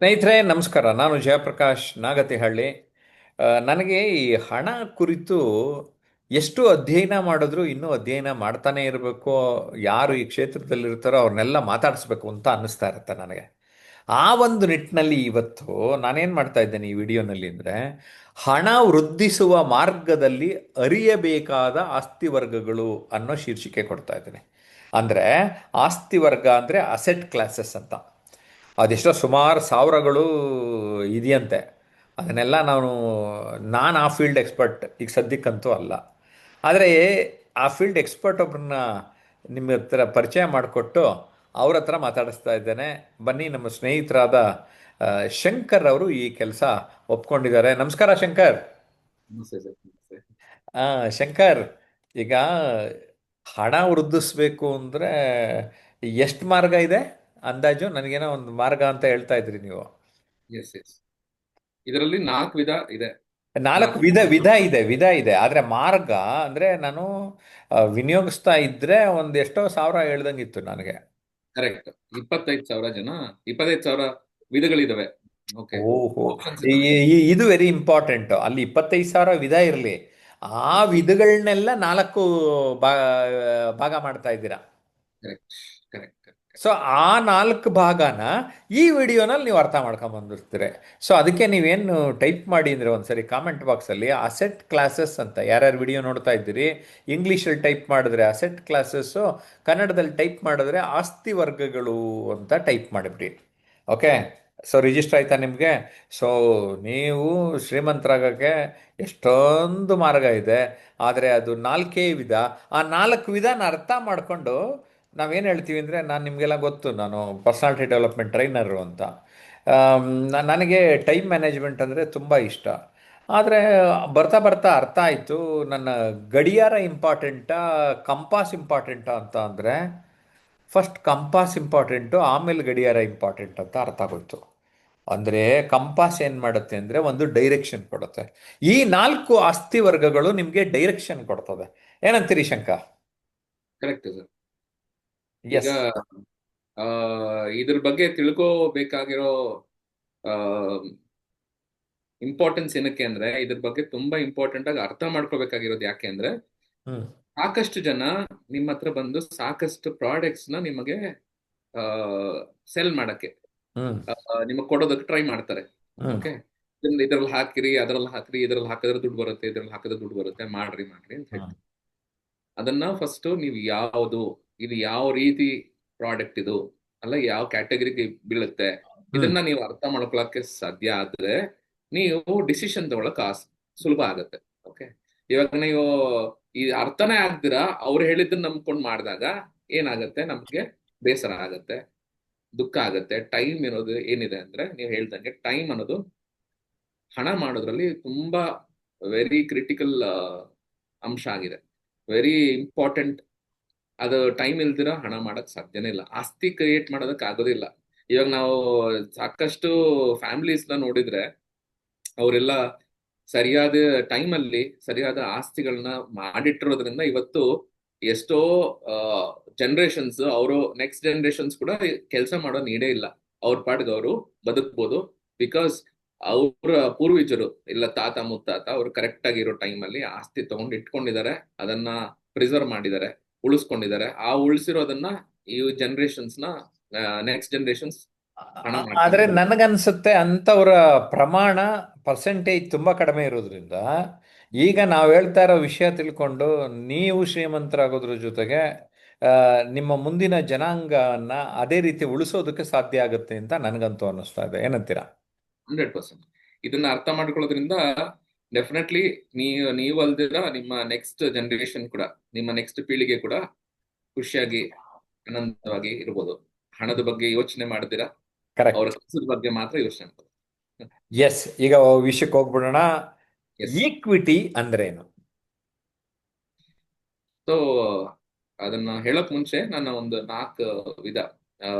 ಸ್ನೇಹಿತರೆ ನಮಸ್ಕಾರ. ನಾನು ಜಯಪ್ರಕಾಶ್ ನಾಗತಿಹಳ್ಳಿ. ನನಗೆ ಈ ಹಣ ಕುರಿತು ಎಷ್ಟು ಅಧ್ಯಯನ ಮಾಡಿದ್ರೂ ಇನ್ನೂ ಅಧ್ಯಯನ ಮಾಡ್ತಾನೆ ಇರಬೇಕು. ಯಾರು ಈ ಕ್ಷೇತ್ರದಲ್ಲಿರ್ತಾರೋ ಅವ್ರನ್ನೆಲ್ಲ ಮಾತಾಡಿಸ್ಬೇಕು ಅಂತ ಅನ್ನಿಸ್ತಾ ಇರುತ್ತೆ ನನಗೆ. ಆ ಒಂದು ನಿಟ್ಟಿನಲ್ಲಿ ಇವತ್ತು ನಾನೇನು ಮಾಡ್ತಾ ಇದ್ದೇನೆ ಈ ವಿಡಿಯೋನಲ್ಲಿ ಅಂದರೆ, ಹಣ ವೃದ್ಧಿಸುವ ಮಾರ್ಗದಲ್ಲಿ ಅರಿಯಬೇಕಾದ ಆಸ್ತಿ ವರ್ಗಗಳು ಅನ್ನೋ ಶೀರ್ಷಿಕೆ ಕೊಡ್ತಾ ಇದ್ದೇನೆ. ಅಂದರೆ ಆಸ್ತಿ ವರ್ಗ ಅಂದರೆ ಅಸೆಟ್ ಕ್ಲಾಸಸ್ ಅಂತ. ಅದೆಷ್ಟೋ ಸುಮಾರು ಸಾವಿರಗಳು ಇದೆಯಂತೆ. ಅದನ್ನೆಲ್ಲ ನಾನು ಆ ಫೀಲ್ಡ್ ಎಕ್ಸ್ಪರ್ಟ್ ಈಗ ಸದ್ಯಕ್ಕಂತೂ ಅಲ್ಲ. ಆದರೆ ಆ ಫೀಲ್ಡ್ ಎಕ್ಸ್ಪರ್ಟ್ ಒಬ್ಬರನ್ನ ನಿಮ್ಮ ಹತ್ರ ಪರಿಚಯ ಮಾಡಿಕೊಟ್ಟು ಅವ್ರ ಹತ್ರ ಮಾತಾಡಿಸ್ತಾ ಇದ್ದೇನೆ. ಬನ್ನಿ, ನಮ್ಮ ಸ್ನೇಹಿತರಾದ ಶಂಕರ್ ಅವರು ಈ ಕೆಲಸ ಒಪ್ಕೊಂಡಿದ್ದಾರೆ. ನಮಸ್ಕಾರ ಶಂಕರ್. ನಮಸ್ತೆ ಸರ್, ನಮಸ್ತೆ. ಶಂಕರ್, ಈಗ ಹಣ ವೃದ್ಧಿಸ್ಬೇಕು ಅಂದರೆ ಎಷ್ಟು ಮಾರ್ಗ ಇದೆ ಅಂದಾಜು? ನನಗೇನೋ ಒಂದು ಮಾರ್ಗ ಅಂತ ಹೇಳ್ತಾ ಇದ್ರಿ ನೀವು. ಎಸ್ ಎಸ್ ಇದರಲ್ಲಿ 4 ವಿಧ ಇದೆ. ನಾಲ್ಕು ನಾಲ್ಕು ವಿಧ ವಿಧ ಇದೆ, ವಿಧ ಇದೆ. ಆದರೆ ಮಾರ್ಗ ಅಂದರೆ ನಾನು ವಿನಿಯೋಗಿಸ್ತಾ ಇದ್ದರೆ ಒಂದು ಎಷ್ಟೋ ಸಾವಿರ ಹೇಳ್ದಂಗಿತ್ತು ನನಗೆ. ಕರೆಕ್ಟ್. 25,000 ಜನ, 25,000 ವಿಧಗಳಿದಾವೆ. ಓಕೆ, ಓಹೋ, ಆಪ್ಷನ್ಸ್ ಇದಾವೆ. ಇದು ವೆರಿ ಇಂಪಾರ್ಟೆಂಟ್. ಅಲ್ಲಿ 25,000 ವಿಧ ಇರಲಿ, ಆ ವಿಧಗಳನ್ನೆಲ್ಲ ನಾಲ್ಕು ಬಾ ಭಾಗ ಮಾಡ್ತಾ ಇದ್ದೀರಾ. Correct, correct, correct. ಸೊ ಆ ನಾಲ್ಕು ಭಾಗನ ಈ ವಿಡಿಯೋನಲ್ಲಿ ನೀವು ಅರ್ಥ ಮಾಡ್ಕೊಂಡ್ ಬಂದಿರ್ತೀರಿ. ಸೊ ಅದಕ್ಕೆ ನೀವೇನು ಟೈಪ್ ಮಾಡಿ ಅಂದರೆ ಒಂದ್ಸರಿ ಕಾಮೆಂಟ್ ಬಾಕ್ಸಲ್ಲಿ ಅಸೆಟ್ ಕ್ಲಾಸಸ್ ಅಂತ, ಯಾರ್ಯಾರು ವಿಡಿಯೋ ನೋಡ್ತಾ ಇದ್ದೀರಿ ಇಂಗ್ಲೀಷಲ್ಲಿ ಟೈಪ್ ಮಾಡಿದ್ರೆ ಅಸೆಟ್ ಕ್ಲಾಸಸ್ಸು, ಕನ್ನಡದಲ್ಲಿ ಟೈಪ್ ಮಾಡಿದ್ರೆ ಆಸ್ತಿ ವರ್ಗಗಳು ಅಂತ ಟೈಪ್ ಮಾಡಿಬಿಡಿ. ಓಕೆ. ಸೊ ರಿಜಿಸ್ಟರ್ ಆಯ್ತಾ ನಿಮಗೆ? ಸೊ ನೀವು ಶ್ರೀಮಂತರಾಗೋಕ್ಕೆ ಎಷ್ಟೊಂದು ಮಾರ್ಗ ಇದೆ, ಆದರೆ ಅದು ನಾಲ್ಕೇ ವಿಧ. ಆ ನಾಲ್ಕು ವಿಧಾನ ಅರ್ಥ ಮಾಡಿಕೊಂಡು ನಾವೇನು ಹೇಳ್ತೀವಿ ಅಂದರೆ, ನಾನು ನಿಮಗೆಲ್ಲ ಗೊತ್ತು, ನಾನು ಪರ್ಸನಾಲಿಟಿ ಡೆವಲಪ್ಮೆಂಟ್ ಟ್ರೈನರು ಅಂತ. ನನಗೆ ಟೈಮ್ ಮ್ಯಾನೇಜ್ಮೆಂಟ್ ಅಂದರೆ ತುಂಬ ಇಷ್ಟ. ಆದರೆ ಬರ್ತಾ ಬರ್ತಾ ಅರ್ಥ ಆಯಿತು, ನನ್ನ ಗಡಿಯಾರ ಇಂಪಾರ್ಟೆಂಟಾ ಕಂಪಾಸ್ ಇಂಪಾರ್ಟೆಂಟಾ ಅಂತ. ಅಂದರೆ ಫಸ್ಟ್ ಕಂಪಾಸ್ ಇಂಪಾರ್ಟೆಂಟು, ಆಮೇಲೆ ಗಡಿಯಾರ ಇಂಪಾರ್ಟೆಂಟ್ ಅಂತ ಅರ್ಥ ಆಗೋಯ್ತು. ಅಂದರೆ ಕಂಪಾಸ್ ಏನು ಮಾಡುತ್ತೆ ಅಂದರೆ ಒಂದು ಡೈರೆಕ್ಷನ್ ಕೊಡುತ್ತೆ. ಈ ನಾಲ್ಕು ಆಸ್ತಿ ವರ್ಗಗಳು ನಿಮಗೆ ಡೈರೆಕ್ಷನ್ ಕೊಡ್ತದೆ. ಏನಂತೀರಿ ಶಂಕ? Correct sir. ಈಗ ಎಸ್. ಆ, ಇದ್ರ ಬಗ್ಗೆ ತಿಳ್ಕೋಬೇಕಾಗಿರೋ ಇಂಪಾರ್ಟೆನ್ಸ್ ಏನಕ್ಕೆ ಅಂದ್ರೆ, ಇದ್ರ ಬಗ್ಗೆ ತುಂಬಾ ಇಂಪಾರ್ಟೆಂಟ್ ಆಗಿ ಅರ್ಥ ಮಾಡ್ಕೋಬೇಕಾಗಿರೋದು ಯಾಕೆ ಅಂದ್ರೆ, ಹ್ಞೂ. ಸಾಕಷ್ಟು ಜನ ನಿಮ್ಮ ಹತ್ರ ಬಂದು ಸಾಕಷ್ಟು ಪ್ರಾಡಕ್ಟ್ಸ್ ನ ನಿಮಗೆ ಸೆಲ್ ಮಾಡಕ್ಕೆ, ಹ್ಞೂ. ನಿಮಗೆ ಕೊಡೋದಕ್ಕೆ ಟ್ರೈ ಮಾಡ್ತಾರೆ. ಹ್ಞೂ. ಓಕೆ, ಇದ್ರಲ್ಲಿ ಹಾಕಿರಿ, ಅದ್ರಲ್ಲಿ ಹಾಕ್ರಿ, ಇದ್ರಲ್ಲಿ ಹಾಕಿದ್ರೆ ದುಡ್ಡು ಬರುತ್ತೆ, ಇದ್ರಲ್ಲಿ ಹಾಕಿದ್ರೆ ದುಡ್ಡು ಬರುತ್ತೆ, ಮಾಡ್ರಿ ಮಾಡ್ರಿ ಅಂತ ಹ್ಞೂ. ಹೇಳ್ತಾರೆ. ಅದನ್ನ ಫಸ್ಟ್ ನೀವು ಯಾವುದು, ಇದು ಯಾವ ರೀತಿ ಪ್ರಾಡಕ್ಟ್, ಇದು ಅಲ್ಲ ಯಾವ ಕ್ಯಾಟಗರಿಗೆ ಬೀಳುತ್ತೆ, ಹ್ಞೂ. ಇದನ್ನ ನೀವು ಅರ್ಥ ಮಾಡ್ಕೊಳಕ್ಕೆ ಸಾಧ್ಯ ಆದ್ರೆ ನೀವು ಡಿಸಿಷನ್ ತಗೊಳಕ್ ಸುಲಭ ಆಗತ್ತೆ. ಓಕೆ, ಇವಾಗ ನೀವು ಈ ಅರ್ಥನೇ ಆಗ್ದಿರಾ ಅವ್ರು ಹೇಳಿದ್ದನ್ನ ನಂಬ್ಕೊಂಡು ಮಾಡಿದಾಗ ಏನಾಗತ್ತೆ, ನಮ್ಗೆ ಬೇಸರ ಆಗತ್ತೆ, ದುಃಖ ಆಗತ್ತೆ. ಟೈಮ್ ಇರೋದು ಏನಿದೆ ಅಂದ್ರೆ, ನೀವು ಹೇಳ್ದಂಗೆ ಟೈಮ್ ಅನ್ನೋದು ಹಣ ಮಾಡೋದ್ರಲ್ಲಿ ತುಂಬಾ ವೆರಿ ಕ್ರಿಟಿಕಲ್ ಅಂಶ ಆಗಿದೆ, ವೆರಿ ಇಂಪಾರ್ಟೆಂಟ್. ಅದು ಟೈಮ್ ಇಲ್ದಿರ ಹಣ ಮಾಡಕ್ ಸಾಧ್ಯನೇ ಇಲ್ಲ, ಆಸ್ತಿ ಕ್ರಿಯೇಟ್ ಮಾಡೋದಕ್ ಆಗೋದಿಲ್ಲ. ಇವಾಗ ನಾವು ಸಾಕಷ್ಟು ಫ್ಯಾಮಿಲೀಸ್ ನ ನೋಡಿದ್ರೆ, ಅವರೆಲ್ಲ ಸರಿಯಾದ ಟೈಮ್ ಅಲ್ಲಿ ಸರಿಯಾದ ಆಸ್ತಿಗಳನ್ನ ಮಾಡಿಟ್ಟಿರೋದ್ರಿಂದ ಇವತ್ತು ಎಷ್ಟೋ ಜನರೇಷನ್ಸ್, ಅವರು ನೆಕ್ಸ್ಟ್ ಜನರೇಷನ್ಸ್ ಕೂಡ ಕೆಲಸ ಮಾಡೋ ನೀಡೇ ಇಲ್ಲ, ಅವ್ರ ಪಾಡ್ಗೆ ಅವರು ಬದುಕ್ಬೋದು. ಬಿಕಾಸ್ ಅವ್ರ ಪೂರ್ವಜರು ಇಲ್ಲ ತಾತ ಮುತ್ತಾತ ಅವರು ಕರೆಕ್ಟ್ ಆಗಿರೋ ಟೈಮ್ ಅಲ್ಲಿ ಆಸ್ತಿ ತಗೊಂಡು ಇಟ್ಕೊಂಡಿದ್ದಾರೆ, ಅದನ್ನ ಪ್ರಿಸರ್ವ್ ಮಾಡಿದ್ದಾರೆ, ಉಳಿಸ್ಕೊಂಡಿದ್ದಾರೆ. ಆ ಉಳಿಸಿರೋದನ್ನ ಈ ಜನರೇಷನ್ಸ್ ನ ನೆಕ್ಸ್ಟ್ ಜನರೇಷನ್ಸ್ ಹಣ ಆದರೆ ಮಾಡ್ಕೊಂಡಿದ್ದಾರೆ. ನನಗನ್ಸುತ್ತೆ ಅಂಥವ್ರ ಪ್ರಮಾಣ, ಪರ್ಸೆಂಟೇಜ್ ತುಂಬ ಕಡಿಮೆ ಇರೋದ್ರಿಂದ ಈಗ ನಾವು ಹೇಳ್ತಾ ಇರೋ ವಿಷಯ ತಿಳ್ಕೊಂಡು ನೀವು ಶ್ರೀಮಂತರಾಗೋದ್ರ ಜೊತೆಗೆ ಆ, ನಿಮ್ಮ ಮುಂದಿನ ಜನಾಂಗನ ಅದೇ ರೀತಿ ಉಳಿಸೋದಕ್ಕೆ ಸಾಧ್ಯ ಆಗುತ್ತೆ ಅಂತ ನನಗಂತೂ ಅನ್ನಿಸ್ತಾ ಇದೆ. ಏನಂತೀರಾ? 100%. ಇದನ್ನ ಅರ್ಥ ಮಾಡ್ಕೊಳ್ಳೋದ್ರಿಂದ ಡೆಫಿನೆಟ್ಲಿ ನೀವು ಅಲ್ದಿರ ನಿಮ್ಮ ನೆಕ್ಸ್ಟ್ ಜನರೇಷನ್ ಕೂಡ, ನಿಮ್ಮ ನೆಕ್ಸ್ಟ್ ಪೀಳಿಗೆ ಕೂಡ ಖುಷಿಯಾಗಿ ಆನಂದವಾಗಿ ಇರ್ಬೋದು. ಹಣದ ಬಗ್ಗೆ ಯೋಚನೆ ಮಾಡಿದಿರ, ಅವರ ಕರೆಕ್ಟ್. ಕೆಲಸದ ಬಗ್ಗೆ ಮಾತ್ರ ಯೋಚನೆ ಮಾಡೋದು. ಎಸ್. ಈಗ ವಿಷಯಕ್ಕೆ ಹೋಗ್ಬಿಡೋಣ. ಎಸ್. ಈಕ್ವಿಟಿ ಅಂದ್ರೇನು? ಸೊ ಅದನ್ನ ಹೇಳಕ್ ಮುಂಚೆ ನನ್ನ ಒಂದು 4 ವಿಧ, ಆ,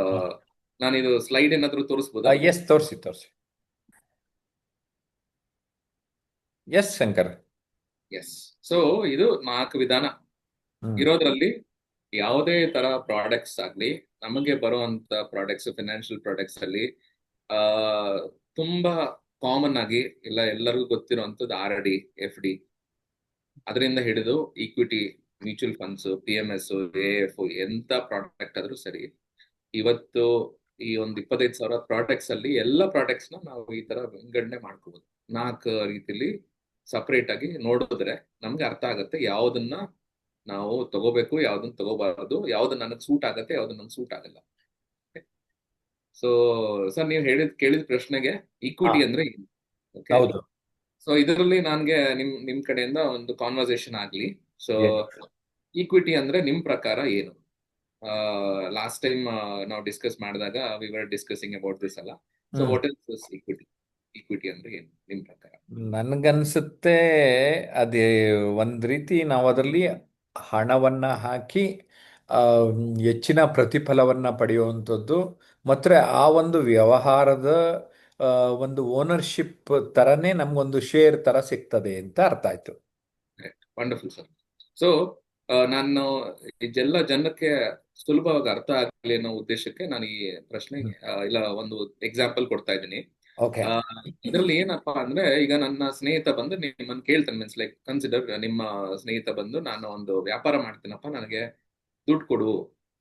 ನಾನಿದು ಸ್ಲೈಡ್ ಏನಾದ್ರು ತೋರಿಸ್ಬೋದಾ? ಎಸ್, ತೋರಿಸಿ ತೋರಿಸಿ. ಎಸ್ ಶಂಕರ್. ಎಸ್. ಸೊ ಇದು 4 ವಿಧಾನ ಹ್ಮ್. ಇರೋದ್ರಲ್ಲಿ, ಯಾವುದೇ ತರ ಪ್ರಾಡಕ್ಟ್ಸ್ ಆಗ್ಲಿ, ನಮಗೆ ಬರುವಂತ ಪ್ರಾಡಕ್ಟ್ಸ್, ಫಿನಾನ್ಷಿಯಲ್ ಪ್ರಾಡಕ್ಟ್ಸ್ ಅಲ್ಲಿ ಆ ತುಂಬಾ ಕಾಮನ್ ಆಗಿ ಇಲ್ಲ ಎಲ್ಲರಿಗೂ ಗೊತ್ತಿರುವಂತದ್ದು RD, FD, ಅದರಿಂದ ಹಿಡಿದು equity, mutual funds, PMS, AIF, ಎಂತ ಪ್ರಾಡಕ್ಟ್ ಆದ್ರೂ ಸರಿ, ಇವತ್ತು ಈ ಒಂದು 25,000 ಪ್ರಾಡಕ್ಟ್ಸ್ ಅಲ್ಲಿ ಎಲ್ಲ ಪ್ರಾಡಕ್ಟ್ಸ್ ನ ನಾವು ಈ ತರ ವಿಂಗಡಣೆ ಮಾಡ್ಕೋಬಹುದು. 4 ರೀತಿಲಿ ಸಪರೇಟ್ ಆಗಿ ನೋಡಿದ್ರೆ ನಮ್ಗೆ ಅರ್ಥ ಆಗುತ್ತೆ ಯಾವ್ದನ್ನ ನಾವು ತಗೋಬೇಕು, ಯಾವ್ದನ್ನ ತಗೋಬಾರದು, ಯಾವ್ದು ನನಗೆ ಸೂಟ್ ಆಗತ್ತೆ, ಯಾವ್ದು ನನಗೆ ಸೂಟ್ ಆಗಲ್ಲ. ಸೊ ಸರ್, ನೀವು ಕೇಳಿದ ಪ್ರಶ್ನೆಗೆ ಹಾ, ಈಕ್ವಿಟಿ ಅಂದ್ರೆ ಏನು? ಓಕೆ. ಹೌದು. ಸೊ ಇದರಲ್ಲಿ ನನ್ಗೆ ನಿಮ್ ಕಡೆಯಿಂದ ಒಂದು ಕಾನ್ವರ್ಸೇಷನ್ ಆಗ್ಲಿ. So S. ಈಕ್ವಿಟಿ ಅಂದ್ರೆ ನಿಮ್ ಪ್ರಕಾರ ಏನು? ಲಾಸ್ಟ್ ಟೈಮ್ ನಾವು ಡಿಸ್ಕಸ್ ಮಾಡಿದಾಗ we were discussing about this ಅಲ್ಲ. So hmm what is this equity? Equity ಅಂದ್ರೆ ಏನು ನಿಮ್ ಪ್ರಕಾರ? ನನ್ಗನ್ಸುತ್ತೆ ಅದೇ ಒಂದ್ ರೀತಿ ನಾವು ಅದರಲ್ಲಿ ಹಣವನ್ನ ಹಾಕಿ ಆ, ಹೆಚ್ಚಿನ ಪ್ರತಿಫಲವನ್ನ ಪಡೆಯುವಂಥದ್ದು, ಮತ್ತೆ ಆ ಒಂದು ವ್ಯವಹಾರದ ಆ, ಒಂದು ಓನರ್ಶಿಪ್ ತರನೇ ನಮ್ಗೊಂದು ಶೇರ್ ತರ ಸಿಗ್ತದೆ ಅಂತ ಅರ್ಥ ಆಯ್ತು. Wonderful sir. ಸೊ ನಾನು ಇದೆಲ್ಲ ಜನಕ್ಕೆ ಸುಲಭವಾಗಿ ಅರ್ಥ ಆಗಲಿ ಅನ್ನೋ ಉದ್ದೇಶಕ್ಕೆ ನಾನು ಈ ಪ್ರಶ್ನೆಗೆ ಇಲ್ಲ ಒಂದು ಎಕ್ಸಾಂಪಲ್ ಕೊಡ್ತಾ ಇದ್ದೀನಿ. ಓಕೆ. ಆ, ಇದರಲ್ಲಿ ಏನಪ್ಪಾ ಅಂದ್ರೆ, ಈಗ ನನ್ನ ಸ್ನೇಹಿತ ಬಂದು ನಿಮ್ಮನ್ನು ಕೇಳ್ತಾನೆ, ಮೀನ್ಸ್ ಲೈಕ್ ಕನ್ಸಿಡರ್ ನಿಮ್ಮ ಸ್ನೇಹಿತ ಬಂದು ನಾನು ಒಂದು ವ್ಯಾಪಾರ ಮಾಡ್ತೀನಪ್ಪ, ನನಗೆ ದುಡ್ಡು ಕೊಡು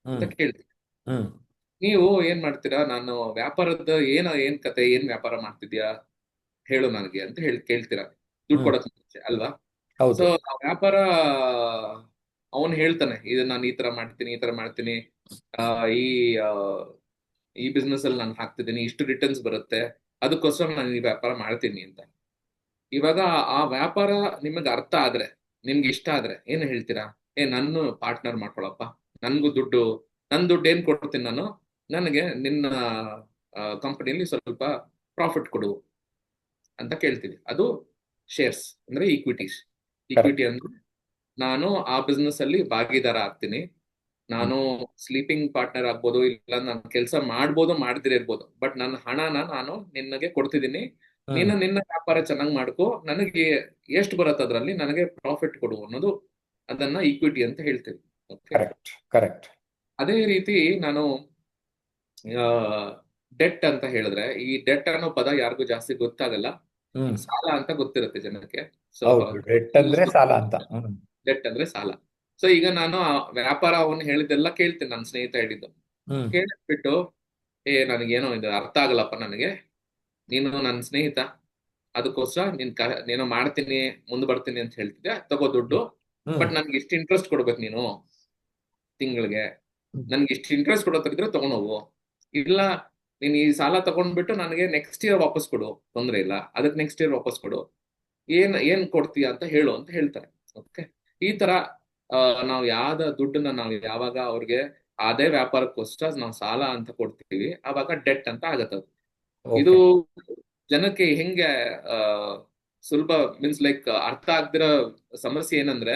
ಅಂತ ಹ್ಮ್ ಕೇಳ್ತೀನಿ. ಹ್ಮ್ ನೀವು ಏನ್ ಮಾಡ್ತೀರಾ? ನಾನು ವ್ಯಾಪಾರದ ಏನ್ ಕತೆ, ಏನ್ ವ್ಯಾಪಾರ ಮಾಡ್ತಿದ್ಯಾ ಹೇಳು ನನಗೆ ಅಂತ ಕೇಳ್ತೀರಾ, ದುಡ್ಡು ಹ್ಮ್ ಕೊಡಕ್ ಮುಂಚೆ ಅಲ್ವಾ? ಸೊ ಹೌದು. ಆ ವ್ಯಾಪಾರ ಅವನು ಹೇಳ್ತಾನೆ, ಇದು ನಾನು ಈ ತರ ಮಾಡ್ತೀನಿ, ಈ ತರ ಮಾಡ್ತೀನಿ, ಆ, ಈ ಆ, ಈ ಬಿಸ್ನೆಸ್ ಅಲ್ಲಿ ನಾನು ಹಾಕ್ತಿದ್ದೀನಿ, ಇಷ್ಟು ರಿಟರ್ನ್ಸ್ ಬರುತ್ತೆ, ಅದಕ್ಕೋಸ್ಕರ ನಾನು ಈ ವ್ಯಾಪಾರ ಮಾಡ್ತೀನಿ ಅಂತ. ಇವಾಗ ಆ ವ್ಯಾಪಾರ ನಿಮಗೆ ಅರ್ಥ ಆದ್ರೆ, ನಿಮ್ಗೆ ಇಷ್ಟ ಆದ್ರೆ ಏನ್ ಹೇಳ್ತೀರಾ? ನನ್ನ ಪಾರ್ಟ್ನರ್ ಮಾಡ್ಕೊಳಪ್ಪ, ನನ್ಗೂ ನನ್ ದುಡ್ಡು ಏನ್ ಕೊಡ್ತೀನಿ ನಾನು, ನನಗೆ ನಿನ್ನ ಕಂಪನಿಯಲ್ಲಿ ಸ್ವಲ್ಪ ಪ್ರಾಫಿಟ್ ಕೊಡು ಅಂತ ಕೇಳ್ತೀವಿ. ಅದು ಶೇರ್ಸ್ ಅಂದ್ರೆ ಈಕ್ವಿಟೀಸ್. Equity correct. ಅಂದ್ರೆ ನಾನು ಆ ಬಿಸ್ನೆಸ್ ಅಲ್ಲಿ ಭಾಗಿದಾರ ಆಗ್ತೀನಿ. ಹ್ಮ್ ನಾನು ಸ್ಲೀಪಿಂಗ್ ಪಾರ್ಟ್ನರ್ ಆಗ್ಬೋದು, ಇಲ್ಲ ನಾನು ಕೆಲಸ ಮಾಡ್ಬೋದು, ಮಾಡದಿರ ಇರ್ಬೋದು, ಬಟ್ ನನ್ನ ಹಣನ ನಾನು ನಿನಗೆ ಕೊಡ್ತಿದ್ದೀನಿ. ಹ್ಮ್ ನೀನು ನಿನ್ನ ವ್ಯಾಪಾರ ಚೆನ್ನಾಗಿ ಮಾಡ್ಕೋ, ನನಗೆ ಎಷ್ಟು ಬರುತ್ತೆ ಅದರಲ್ಲಿ ನನಗೆ ಪ್ರಾಫಿಟ್ ಕೊಡು ಅನ್ನೋದು, ಅದನ್ನ ಈಕ್ವಿಟಿ ಅಂತ ಹೇಳ್ತೀವಿ. ಓಕೆ. Correct correct. ಅದೇ ರೀತಿ ನಾನು ಡೆಟ್ ಅಂತ ಹೇಳಿದ್ರೆ, ಈ ಡೆಟ್ ಅನ್ನೋ ಪದ ಯಾರಿಗೂ ಜಾಸ್ತಿ ಗೊತ್ತಾಗಲ್ಲ. ಹ್ಮ್ ಸಾಲ ಅಂತ ಗೊತ್ತಿರುತ್ತೆ ಜನಕ್ಕೆ. ಸೊ ಹೌದು, ಡೆಟ್ ಅಂದ್ರೆ ಸಾಲ ಅಂತ. ಹ್ಮ್ ಡೆಟ್ ಅಂದ್ರೆ ಸಾಲ. ಸೊ ಈಗ ನಾನು ಆ ವ್ಯಾಪಾರ ಅವನು ಹೇಳಿದ್ದೆಲ್ಲ ಕೇಳ್ತೇನೆ, ನನ್ನ ಸ್ನೇಹಿತ ಹೇಳಿದ್ದು ಹ್ಮ್ ಕೇಳಿಸ್ಬಿಟ್ಟು, ನನಗೇನೋ ಇದು ಅರ್ಥ ಆಗಲ್ಲಪ್ಪ ನನಗೆ, ನೀನು ನನ್ನ ಸ್ನೇಹಿತ, ಅದಕ್ಕೋಸ್ಕರ ನೀನು ಮಾಡ್ತೀನಿ, ಮುಂದೆ ಬರ್ತೀನಿ ಅಂತ ಹೇಳ್ತಿದ್ದೆ, ತಗೋ ದುಡ್ಡು, ಹ್ಮ್ ಬಟ್ ನನ್ಗೆ ಇಷ್ಟು ಇಂಟ್ರೆಸ್ಟ್ ಕೊಡ್ಬೇಕು ನೀನು ತಿಂಗಳಿಗೆ, ನನ್ಗೆ ಇಷ್ಟು ಇಂಟ್ರೆಸ್ಟ್ ಕೊಡೋತಿದ್ರೆ ತಗೊಂಡೋಗು, ಇಲ್ಲ ನೀನ್ ಈ ಸಾಲ ತಗೊಂಡ್ಬಿಟ್ಟು ನನಗೆ ನೆಕ್ಸ್ಟ್ ಇಯರ್ ವಾಪಸ್ ಕೊಡು, ತೊಂದ್ರೆ ಇಲ್ಲ, ಅದಕ್ಕೆ ನೆಕ್ಸ್ಟ್ ಇಯರ್ ವಾಪಸ್ ಕೊಡು, ಏನ್ ಕೊಡ್ತೀಯ ಅಂತ ಹೇಳು ಅಂತ ಹೇಳ್ತಾರೆ. ಓಕೆ. ಈ ತರ ನಾವು ದುಡ್ಡನ್ನ ನಾವು ಯಾವಾಗ ಅವ್ರಿಗೆ ಅದೇ ವ್ಯಾಪಾರಕ್ಕೋಸ್ಕರ ನಾವು ಸಾಲ ಅಂತ ಕೊಡ್ತೀವಿ, ಅವಾಗ ಡೆಟ್ ಅಂತ ಆಗತ್ತೆ ಅದು. ಇದು ಓಕೆ. ಜನಕ್ಕೆ ಹೆಂಗೆ ಆ, ಸುಲಭ, ಮೀನ್ಸ್ ಲೈಕ್ ಅರ್ಥ ಆಗ್ದಿರೋ ಸಮಸ್ಯೆ ಏನಂದ್ರೆ,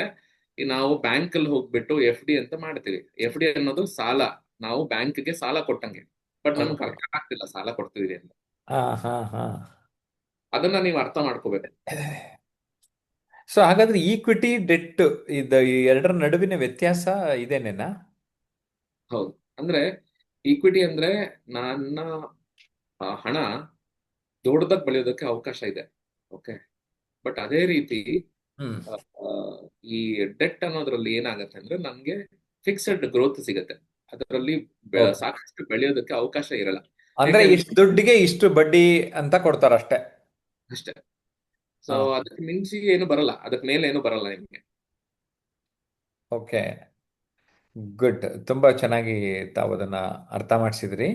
ಈ ನಾವು ಬ್ಯಾಂಕ್ ಅಲ್ಲಿ ಹೋಗ್ಬಿಟ್ಟು FD ಅಂತ ಮಾಡ್ತೀವಿ. FD ಅನ್ನೋದು ಸಾಲ, ನಾವು ಬ್ಯಾಂಕ್ಗೆ ಸಾಲ ಕೊಟ್ಟಂಗೆ, ಬಟ್ ನಮ್ಗೆ ಓಕೆ. ಅರ್ಥ ಆಗ್ತಿಲ್ಲ ಸಾಲ ಕೊಡ್ತಿದೀವಿ ಅಂತ. ಹಾ ಹಾ ಹಾ. ಅದನ್ನ ನೀವು ಅರ್ಥ ಮಾಡ್ಕೋಬೇಕು. ಸೊ ಹಾಗಾದ್ರೆ ಈಕ್ವಿಟಿ ಡೆಟ್ ಈ ಎರಡರ ನಡುವಿನ ವ್ಯತ್ಯಾಸ ಇದೇನೇನಾ? ಹೌದು. ಅಂದ್ರೆ ಈಕ್ವಿಟಿ ಅಂದ್ರೆ ನನ್ನ ಹಣ ದೊಡ್ಡದಾಗಿ ಬೆಳೆಯೋದಕ್ಕೆ ಅವಕಾಶ ಇದೆ. ಓಕೆ. ಬಟ್ ಅದೇ ರೀತಿ ಹ್ಮ್ ಆ, ಆ, ಈ ಡೆಟ್ ಅನ್ನೋದ್ರಲ್ಲಿ ಏನಾಗತ್ತೆ ಅಂದ್ರೆ, ನನ್ಗೆ ಫಿಕ್ಸ್ಡ್ ಗ್ರೋತ್ ಸಿಗತ್ತೆ, ಅದರಲ್ಲಿ ಓಕೆ. ಸಾಕಷ್ಟು ಬೆಳೆಯೋದಕ್ಕೆ ಅವಕಾಶ ಇರಲ್ಲ. ಅಂದ್ರೆ ಯಾಕೆಂದ್ರೆ ಇಷ್ಟು ದುಡ್ಡಿಗೆ ಇಷ್ಟು ಬಡ್ಡಿ ಅಂತ ಕೊಡ್ತಾರಷ್ಟೇ. ಅಷ್ಟೇ. ಸೊ ಹಾ. ಅದಕ್ಕೆ ಮಿಂಚಿ ಏನು ಬರಲ್ಲ, ಅದಕ್ಕೆ ಮೇಲೆ ಏನು ಬರಲ್ಲ ನಿಮ್ಗೆ. ಓಕೆ. ಗುಡ್. ತುಂಬಾ ಚೆನ್ನಾಗಿ ತಾವು ಅದನ್ನ ಅರ್ಥ ಮಾಡಿಸಿದ್ರಿ.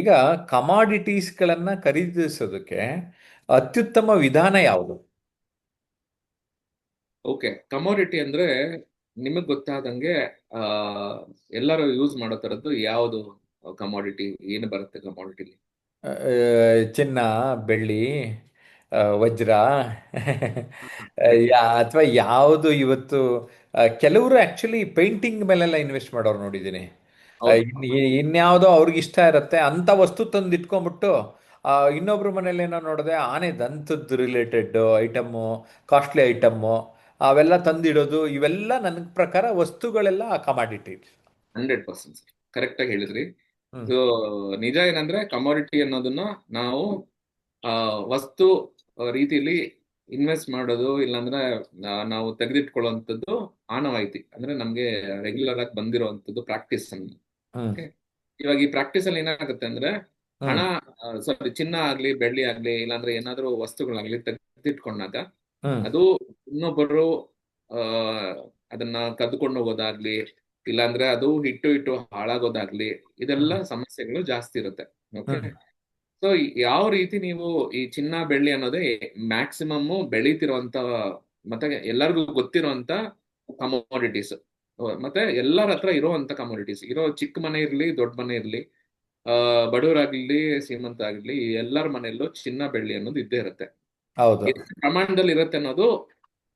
ಈಗ ಕಮಾಡಿಟೀಸ್ಗಳನ್ನ ಖರೀದಿಸೋದಕ್ಕೆ ಅತ್ಯುತ್ತಮ ವಿಧಾನ ಯಾವುದು? ಓಕೆ. ಕಮೋಡಿಟಿ ಅಂದ್ರೆ ನಿಮಗ್ ಗೊತ್ತಾದಂಗೆ ಆ ಎಲ್ಲರೂ ಯೂಸ್ ಮಾಡೋ ತರದ್ದು ಯಾವುದು ಕಮೋಡಿಟಿ? ಏನು ಬರುತ್ತೆ ಕಮೋಡಿಟಿಲಿ? ಆ, ಚಿನ್ನ, ಬೆಳ್ಳಿ, ವಜ್ರ ಕರೆಕ್ಟ್. ಅಥವಾ ಯಾವುದು ಇವತ್ತು ಕೆಲವರು ಆಕ್ಚುಲಿ ಪೇಂಟಿಂಗ್ ಮೇಲೆಲ್ಲ ಇನ್ವೆಸ್ಟ್ ಮಾಡೋರು ನೋಡಿದ್ದೀನಿ. ಹೌದು. ಇನ್ಯಾವುದೋ ಅವ್ರಿಗೆ ಇಷ್ಟ ಇರುತ್ತೆ ಅಂತ ವಸ್ತು ತಂದು ಇಟ್ಕೊಂಡ್ಬಿಟ್ಟು ಇನ್ನೊಬ್ರ ಮನೇಲಿ ಏನೋ ನೋಡಿದೆ ಆನೆ ದಂತದ್ದು ರಿಲೇಟೆಡ್ ಐಟಮ್ಮು, ಕಾಸ್ಟ್ಲಿ ಐಟಮ್ಮು ಅವೆಲ್ಲ ತಂದಿಡೋದು, ಇವೆಲ್ಲ ನನ್ನ ಪ್ರಕಾರ ವಸ್ತುಗಳೆಲ್ಲ ಕಮಾಡಿಟಿ. 100% ಕರೆಕ್ಟ್ ಆಗಿ ಹೇಳಿದ್ರಿ. ಹ್ಮ್ ಸೊ ನಿಜ ಏನಂದ್ರೆ ಕಮೋಡಿಟಿ ಅನ್ನೋದನ್ನ ನಾವು ಆ ವಸ್ತು ರೀತಿಯಲ್ಲಿ ಇನ್ವೆಸ್ಟ್ ಮಾಡೋದು, ಇಲ್ಲಾಂದ್ರೆ ನಾವು ತೆಗೆದಿಟ್ಕೊಳ್ಳುವಂಥದ್ದು ಆನವಾಯಿತಿ, ಅಂದ್ರೆ ನಮ್ಗೆ ರೆಗ್ಯುಲರ್ ಆಗಿ ಬಂದಿರುವಂತದ್ದು ಪ್ರಾಕ್ಟೀಸ್ ಅನ್ನು. ಹ್ಮ್ ಓಕೆ, ಇವಾಗ ಈ ಪ್ರಾಕ್ಟೀಸ್ ಅಲ್ಲಿ ಏನಾಗುತ್ತೆ ಅಂದ್ರೆ ಹಣ, ಹ್ಮ್ ಸಾರಿ, ಚಿನ್ನ ಆಗ್ಲಿ ಬೆಳ್ಳಿ ಆಗ್ಲಿ ಇಲ್ಲಾಂದ್ರೆ ಏನಾದ್ರೂ ವಸ್ತುಗಳಾಗ್ಲಿ ತೆಗೆದಿಟ್ಕೊಂಡಾಗ ಹ್ಮ್ ಅದು ಇನ್ನೊಬ್ಬರು ಆ ಅದನ್ನ ಕದ್ಕೊಂಡು ಹೋಗೋದಾಗ್ಲಿ, ಇಲ್ಲಾಂದ್ರೆ ಅದು ಹಿಟ್ಟು ಹಿಟ್ಟು ಹಾಳಾಗೋದಾಗ್ಲಿ, ಇದೆಲ್ಲ ಹ್ಮ್ ಸಮಸ್ಯೆಗಳು ಜಾಸ್ತಿ ಇರುತ್ತೆ. ಓಕೆ, ಹ್ಮ್ ಸೊ ಯಾವ ರೀತಿ ನೀವು ಈ ಚಿನ್ನ ಬೆಳ್ಳಿ ಅನ್ನೋದೇ ಮ್ಯಾಕ್ಸಿಮಮ್ ಬೆಳೀತಿರುವಂತ ಮತ್ತೆ ಎಲ್ಲರಿಗೂ ಗೊತ್ತಿರುವಂತ ಕಮೋಡಿಟೀಸ್, ಮತ್ತೆ ಎಲ್ಲರ ಹತ್ರ ಇರುವಂತ ಕಮೋಡಿಟೀಸ್, ಇರೋ ಚಿಕ್ಕ ಮನೆ ಇರ್ಲಿ ದೊಡ್ಡ ಮನೆ ಇರ್ಲಿ, ಬಡವರಾಗ್ಲಿ ಶ್ರೀಮಂತ ಆಗ್ಲಿ, ಎಲ್ಲರ ಮನೆಯಲ್ಲೂ ಚಿನ್ನ ಬೆಳ್ಳಿ ಅನ್ನೋದು ಇದ್ದೇ ಇರುತ್ತೆ. ಹೌದು. ಎಷ್ಟು ಪ್ರಮಾಣದಲ್ಲಿ ಇರುತ್ತೆ ಅನ್ನೋದು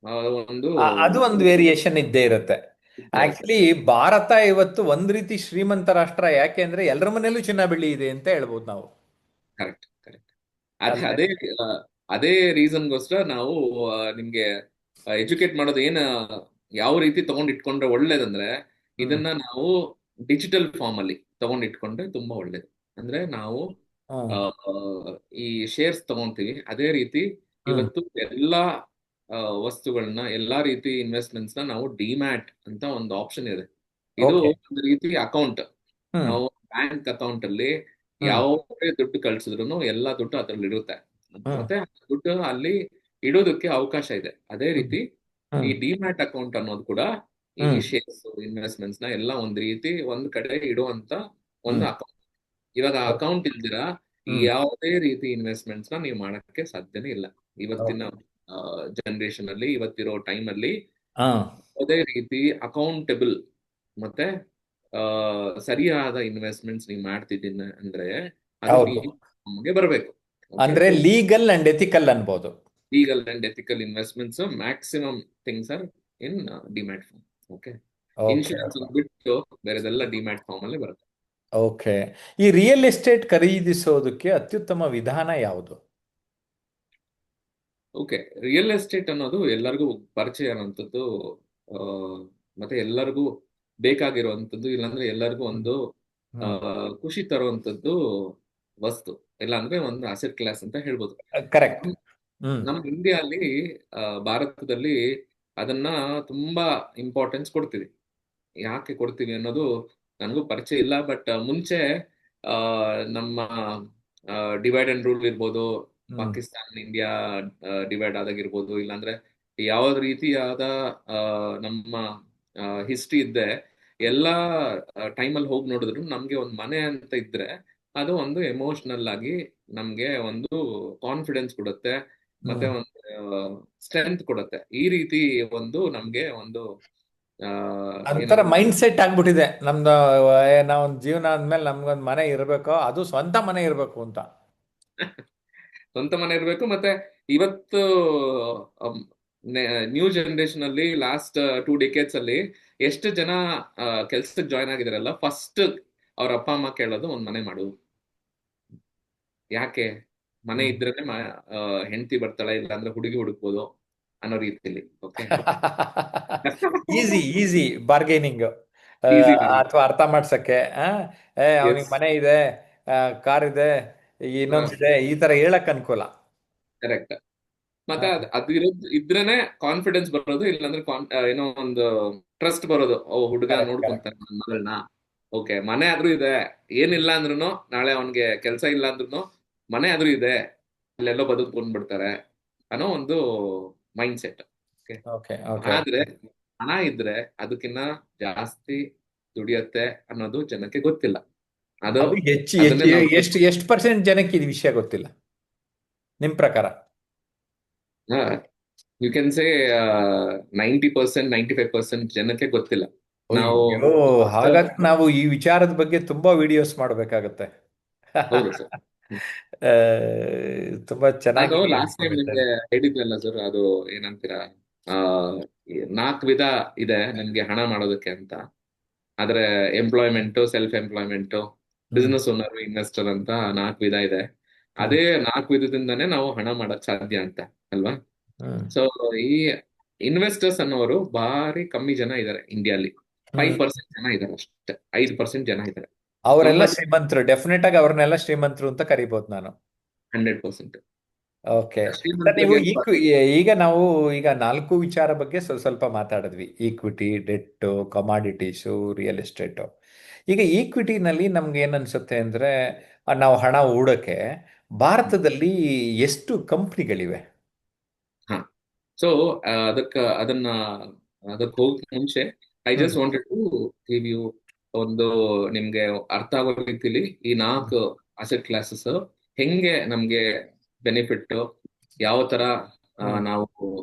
ಆ, ಒಂದು ಅದು ಒಂದು ವೇರಿಯೇಷನ್ ಇದ್ದೇ ಇರುತ್ತೆ. ಇದ್ದೇ ಇರುತ್ತೆ. ಆಕ್ಚುಲಿ ಭಾರತ ಇವತ್ತು ಒಂದ್ ರೀತಿ ಶ್ರೀಮಂತ ರಾಷ್ಟ್ರ, ಯಾಕೆ ಅಂದ್ರೆ ಎಲ್ಲರ ಮನೆಯಲ್ಲೂ ಚಿನ್ನ ಬೆಳ್ಳಿ ಇದೆ ಅಂತ ಹೇಳ್ಬೋದು ನಾವು. Correct, correct. ಅದೇ ಅಲ್ವೇ? ಅದೇ ಆ, ಅದೇ ರೀಸನ್ಗೋಸ್ಕರ ನಾವು ನಿಮ್ಗೆ ಎಜುಕೇಟ್ ಮಾಡೋದು ಯಾವ ರೀತಿ ತಗೊಂಡ್ ಇಟ್ಕೊಂಡ್ರೆ ಒಳ್ಳೇದಂದ್ರೆ, ಹ್ಮ್ ಇದನ್ನ ನಾವು ಡಿಜಿಟಲ್ ಫಾರ್ಮ್ ಅಲ್ಲಿ ತಗೊಂಡ್ ಇಟ್ಕೊಂಡ್ರೆ ತುಂಬಾ ಒಳ್ಳೇದು. ಅಂದ್ರೆ ನಾವು ಹ್ಮ್ ಆ, ಆ, ಈ ಶೇರ್ಸ್ ತಗೊಂತೀವಿ, ಅದೇ ರೀತಿ ಹ್ಮ್ ಇವತ್ತು ಎಲ್ಲಾ ವಸ್ತುಗಳನ್ನ, ಎಲ್ಲಾ ರೀತಿ ಇನ್ವೆಸ್ಟ್ಮೆಂಟ್ಸ್ ನ ನಾವು ಡಿಮ್ಯಾಟ್ ಅಂತ ಒಂದು ಆಪ್ಷನ್ ಇದೆ. ಇದು ಓಕೆ. ಒಂದು ರೀತಿ ಅಕೌಂಟ್. ಹ್ಮ್ ನಾವು ಬ್ಯಾಂಕ್ ಅಕೌಂಟ್ ಅಲ್ಲಿ ಹ್ಮ್ ಯಾವುದೇ ದುಡ್ಡು ಕಳ್ಸಿದ್ರು ಎಲ್ಲಾ ದುಡ್ಡು ಅದ್ರಲ್ಲಿ ಇರುತ್ತೆ, ಹ್ಮ್ ಮತ್ತೆ ಆ ದುಡ್ಡು ಅಲ್ಲಿ ಇಡೋದಕ್ಕೆ ಅವಕಾಶ ಇದೆ. ಅದೇ ಹ್ಮ್ ರೀತಿ ಈ ಹ್ಮ್ ಡಿಮ್ಯಾಟ್ ಅಕೌಂಟ್ ಅನ್ನೋದು ಕೂಡ ಈ ಹ್ಮ್ ಶೇರ್ಸ್ ಇನ್ವೆಸ್ಟ್ಮೆಂಟ್ಸ್ ನ ಎಲ್ಲ ಒಂದ್ ರೀತಿ ಒಂದ್ ಕಡೆ ಇಡುವಂತ ಒಂದು ಹ್ಮ್ ಅಕೌಂಟ್. ಇವಾಗ ಅಕೌಂಟ್ ಇಲ್ದಿರ ಹ್ಮ್ ಯಾವುದೇ ರೀತಿ ಇನ್ವೆಸ್ಟ್ಮೆಂಟ್ಸ್ ನ ನೀವು ಮಾಡಕ್ಕೆ ಸಾಧ್ಯನೇ ಇಲ್ಲ. ಇವತ್ತಿನ ಹೌದು. ಜನರೇಷನ್ ಅಲ್ಲಿ, ಇವತ್ತಿರೋ ಟೈಮ್ ಅಲ್ಲಿ ಹಾ ಯಾವುದೇ ರೀತಿ ಅಕೌಂಟೆಬಲ್ ಮತ್ತೆ ಆ, ಸರಿಯಾದ ಇನ್ವೆಸ್ಟ್ಮೆಂಟ್ಸ್ ನೀವು ಮಾಡ್ತಿದ್ದೀನಿ ಅಂದ್ರೆ ಅದು ಹೌದು. ನಮಗೆ ಬರಬೇಕು. ಓಕೆ, ಅಂದ್ರೆ ಲೀಗಲ್ ಅಂಡ್ ಎಥಿಕಲ್ ಅನ್ಬೋದು. Legal and ethical investments maximum things are in demat form. Okay, okay. Insurance ಬಿಟ್ಟು ಬೇರೆದೆಲ್ಲ ಡಿಮ್ಯಾಟ್ ಫಾರ್ಮ್ ಅಲ್ಲಿ ಬರುತ್ತೆ. ಓಕೆ. ಈ ರಿಯಲ್ ಎಸ್ಟೇಟ್ ಖರೀದಿಸೋದಕ್ಕೆ ಅತ್ಯುತ್ತಮ ವಿಧಾನ ಯಾವುದು? ಓಕೆ, ರಿಯಲ್ ಎಸ್ಟೇಟ್ ಅನ್ನೋದು ಎಲ್ಲರಿಗೂ ಪರಿಚಯ ಇರುವಂತದ್ದು, ಆ, ಮತ್ತೆ ಎಲ್ಲರಿಗೂ ಬೇಕಾಗಿರುವಂತದ್ದು, ಇಲ್ಲಾಂದ್ರೆ ಎಲ್ಲರಿಗೂ ಹ್ಮ್ ಒಂದು ಹ್ಮ್ ಖುಷಿ ತರುವಂತದ್ದು ವಸ್ತು, ಇಲ್ಲಾಂದ್ರೆ ಒಂದು ಅಸೆಟ್ ಕ್ಲಾಸ್ ಅಂತ ಹೇಳ್ಬೋದು. ಕರೆಕ್ಟ್. ಹ್ಮ್ ನಮ್ಮ ಇಂಡಿಯಾ ಅಲ್ಲಿ, ಭಾರತದಲ್ಲಿ ಅದನ್ನ ತುಂಬಾ ಇಂಪಾರ್ಟೆನ್ಸ್ ಕೊಡ್ತೀವಿ. ಯಾಕೆ ಕೊಡ್ತೀವಿ ಅನ್ನೋದು ನನಗೂ ಪರಿಚಯ ಇಲ್ಲ, ಬಟ್ ಮುಂಚೆ ಆ, ನಮ್ಮ ಡಿವೈಡ್ ಅಂಡ್ ರೂಲ್ ಇರ್ಬೋದು, ಹ್ಮ್ ಪಾಕಿಸ್ತಾನ ಇಂಡಿಯಾ ಡಿವೈಡ್ ಆದಾಗಿರ್ಬೋದು, ಇಲ್ಲಾಂದ್ರೆ ಯಾವ ರೀತಿಯಾದ ಆ, ನಮ್ಮ ಹಿಸ್ಟ್ರಿ ಇದ್ದೆ, ಎಲ್ಲ ಟೈಮಲ್ಲಿ ಹೋಗಿ ನೋಡಿದ್ರು ನಮ್ಗೆ ಒಂದು ಮನೆ ಅಂತ ಇದ್ರೆ ಅದು ಒಂದು ಎಮೋಷನಲ್ ಆಗಿ ನಮ್ಗೆ ಒಂದು ಕಾನ್ಫಿಡೆನ್ಸ್ ಕೊಡುತ್ತೆ, ಮತ್ತೆ ಹ್ಮ್ ಒಂದು ಸ್ಟ್ರೆಂತ್ ಕೊಡುತ್ತೆ. ಈ ರೀತಿ ಒಂದು ನಮ್ಗೆ ಒಂದು ಆ, ಒಂಥರ ಏನಂದ್ರೆ ಮೈಂಡ್ ಸೆಟ್ ಆಗ್ಬಿಟ್ಟಿದೆ ನಮ್ದು. ನಾವೊಂದು ಜೀವನ ಆದ್ಮೇಲೆ ನಮ್ಗೊಂದು ಮನೆ ಇರಬೇಕು, ಅದು ಸ್ವಂತ ಮನೆ ಇರಬೇಕು ಅಂತ. ಸ್ವಂತ ಮನೆ ಇರಬೇಕು. ಮತ್ತೆ ಇವತ್ತು ನ್ಯೂ ಜನರೇಷನ್ ಅಲ್ಲಿ ಲಾಸ್ಟ್ 2 decades ಅಲ್ಲಿ ಎಷ್ಟು ಜನ ಕೆಲ್ಸಕ್ಕೆ ಜಾಯ್ನ್ ಆಗಿದಾರಲ್ಲ, ಫಸ್ಟ್ ಅವ್ರ ಅಪ್ಪ ಅಮ್ಮ ಕೇಳೋದು ಒಂದ್ ಮನೆ ಮಾಡು. ಯಾಕೆ? ಮನೆ ಇದ್ರೇನೆ ಹೆಂಡತಿ ಬರ್ತಾಳೆ, ಇಲ್ಲ ಅಂದ್ರೆ ಹುಡುಗಿ ಹುಡುಕ್ಬೋದು ಅನ್ನೋ ರೀತಿಯಲ್ಲಿ. Okay, easy easy bargaining, easy ಅಥವಾ ಅರ್ಥ ಮಾಡ್ಸಕ್ಕೆ. ಅವನಿಗೆ ಎಸ್, ಮನೆ ಇದೆ, ಕಾರ್ ಇದೆ, ಇನ್ನೊಂದಿದೆ, ಈ ತರ ಹೇಳಕ್ ಅನುಕೂಲ. ಕರೆಕ್ಟ್. ಮತ್ತೆ ಅದು ಇದ್ರೇನೆ ಕಾನ್ಫಿಡೆನ್ಸ್ ಬರೋದು, ಇಲ್ಲಾಂದ್ರೆ ಏನೋ ಒಂದು ಟ್ರಸ್ಟ್ ಬರೋದು. ಓ, ಹುಡುಗ ಕರೆಕ್ಟ್ ಕರೆಕ್ಟ್. ನೋಡ್ಕೊಂತಾನೆ ನನ್ನ ಮಗಳನ್ನ. ಓಕೆ, ಮನೆ ಆದ್ರೂ ಇದೆ, ಏನಿಲ್ಲ ಅಂದ್ರೂ, ನಾಳೆ ಅವನ್ಗೆ ಕೆಲಸ ಇಲ್ಲ ಅಂದ್ರೂ ಮನೆ ಆದ್ರೂ ಇದೆ, ಅಲ್ಲೆಲ್ಲೋ ಬದುಕೊಂಡ್ ಬಿಡ್ತಾರೆ ಅನ್ನೋ ಒಂದು mind set. Okay, okay okay. ಆದ್ರೆ ಹಣ ಇದ್ರೆ ಅದಕ್ಕಿನ್ನ ಜಾಸ್ತಿ ದುಡಿಯತ್ತೆ ಅನ್ನೋದು ಜನಕ್ಕೆ ಗೊತ್ತಿಲ್ಲ. ಅದು ಅದು ಹೆಚ್ಚು ಅದನ್ನೇ ಹೆಚ್ಚು ನಾವು ಎಷ್ಟು ಪರ್ಸೆಂಟ್ ಜನಕ್ಕೆ ಇದು ವಿಷಯ ಗೊತ್ತಿಲ್ಲ ನಿಮ್ ಪ್ರಕಾರ? ಯು ಕ್ಯಾನ್ ಸೇ 90%, 95% ಜನಕ್ಕೆ ಗೊತ್ತಿಲ್ಲ. ನಾವು ಅಯ್ಯೋ, ಹಾಗಾದ್ರೆ ನಾವು ಈ ವಿಚಾರದ ಬಗ್ಗೆ ತುಂಬಾ ವಿಡಿಯೋಸ್ ಮಾಡಬೇಕಾಗತ್ತೆ. ಹೌದು ಸರ್. ತುಂಬಾ ನಾನು ಚೆನ್ನಾಗಿ ಲಾಸ್ಟ್ ಟೈಮ್ ಹೇಳ್ಕೊಂಡಿದ್ದಾರೆ. ನಿಮ್ಗೆ ಹೇಳಿದ್ನಲ್ಲ ಸರ್, ಅದು ಏನಂತೀರಾ, ಆ 4 ವಿಧ ಇದೆ ನಮ್ಗೆ ಹಣ ಮಾಡೋದಕ್ಕೆ ಅಂತ. ಆದ್ರೆ ಎಂಪ್ಲಾಯ್ಮೆಂಟ್, ಸೆಲ್ಫ್ ಎಂಪ್ಲಾಯ್ಮೆಂಟ್, ಹ್ಮ್ ಬಿಸ್ನೆಸ್ ಓನರ್, ಇನ್ವೆಸ್ಟರ್ ಅಂತ 4 ವಿಧ ಇದೆ. ಹ್ಮ್ ಅದೇ 4 ವಿಧದಿಂದಾನೇ ನಾವು ಹಣ ಮಾಡಕ್ ಸಾಧ್ಯ ಅಂತ, ಅಲ್ವಾ? ಹ್ಮ್ ಸೊ ಈ ಇನ್ವೆಸ್ಟರ್ಸ್ ಅನ್ನೋರು ಭಾರಿ ಕಮ್ಮಿ ಜನ ಇದ್ದಾರೆ ಇಂಡಿಯಾಲಿ. ಫೈವ್ ಹ್ಮ್ ಪರ್ಸೆಂಟ್ ಜನ ಇದ್ದಾರೆ ಅಷ್ಟೇ, 5% ಜನ ಇದ್ದಾರೆ. ಅವರೆಲ್ಲ ಕಂಪನಿ ಶ್ರೀಮಂತರು, ಡೆಫಿನೆಟ್ ಆಗಿ ಅವ್ರನ್ನೆಲ್ಲ ಶ್ರೀಮಂತರು ಅಂತ ಕರಿಬೋದು ನಾನು. 100%. ಓಕೆ ಸರ್, ನೀವು ಶ್ರೀಮಂತರಿಗೆ ಈಗ ನಾವು ಈಗ 4 ವಿಚಾರ ಬಗ್ಗೆ ಸ್ವಲ್ಪ ಮಾತಾಡಿದ್ವಿ: equity, debt, commodities, real estate. ಈಗ ಈಕ್ವಿಟಿನಲ್ಲಿ ನಮ್ಗೆ ಏನು ಅನ್ಸುತ್ತೆ ಅಂದರೆ, ನಾವು ಹಣ ಹೂಡೋಕ್ಕೆ ಭಾರತದಲ್ಲಿ ಎಷ್ಟು ಕಂಪ್ನಿಗಳಿವೆ? ಹಾ, ಸೊ ಅದನ್ನ ಅದಕ್ಕೆ ಹೋಗಕ್ ಮುಂಚೆ I hmm just wanted to give you ಒಂದು ನಿಮ್ಗೆ ಅರ್ಥ ಆಗೋ ರೀತಿಲಿ ಈ 4 ಅಸೆಟ್ ಕ್ಲಾಸಸ್ ಹೆಂಗೆ ನಮ್ಗೆ ಬೆನಿಫಿಟ್, ಯಾವ ತರ ಹ್ಮ್ ನಾವು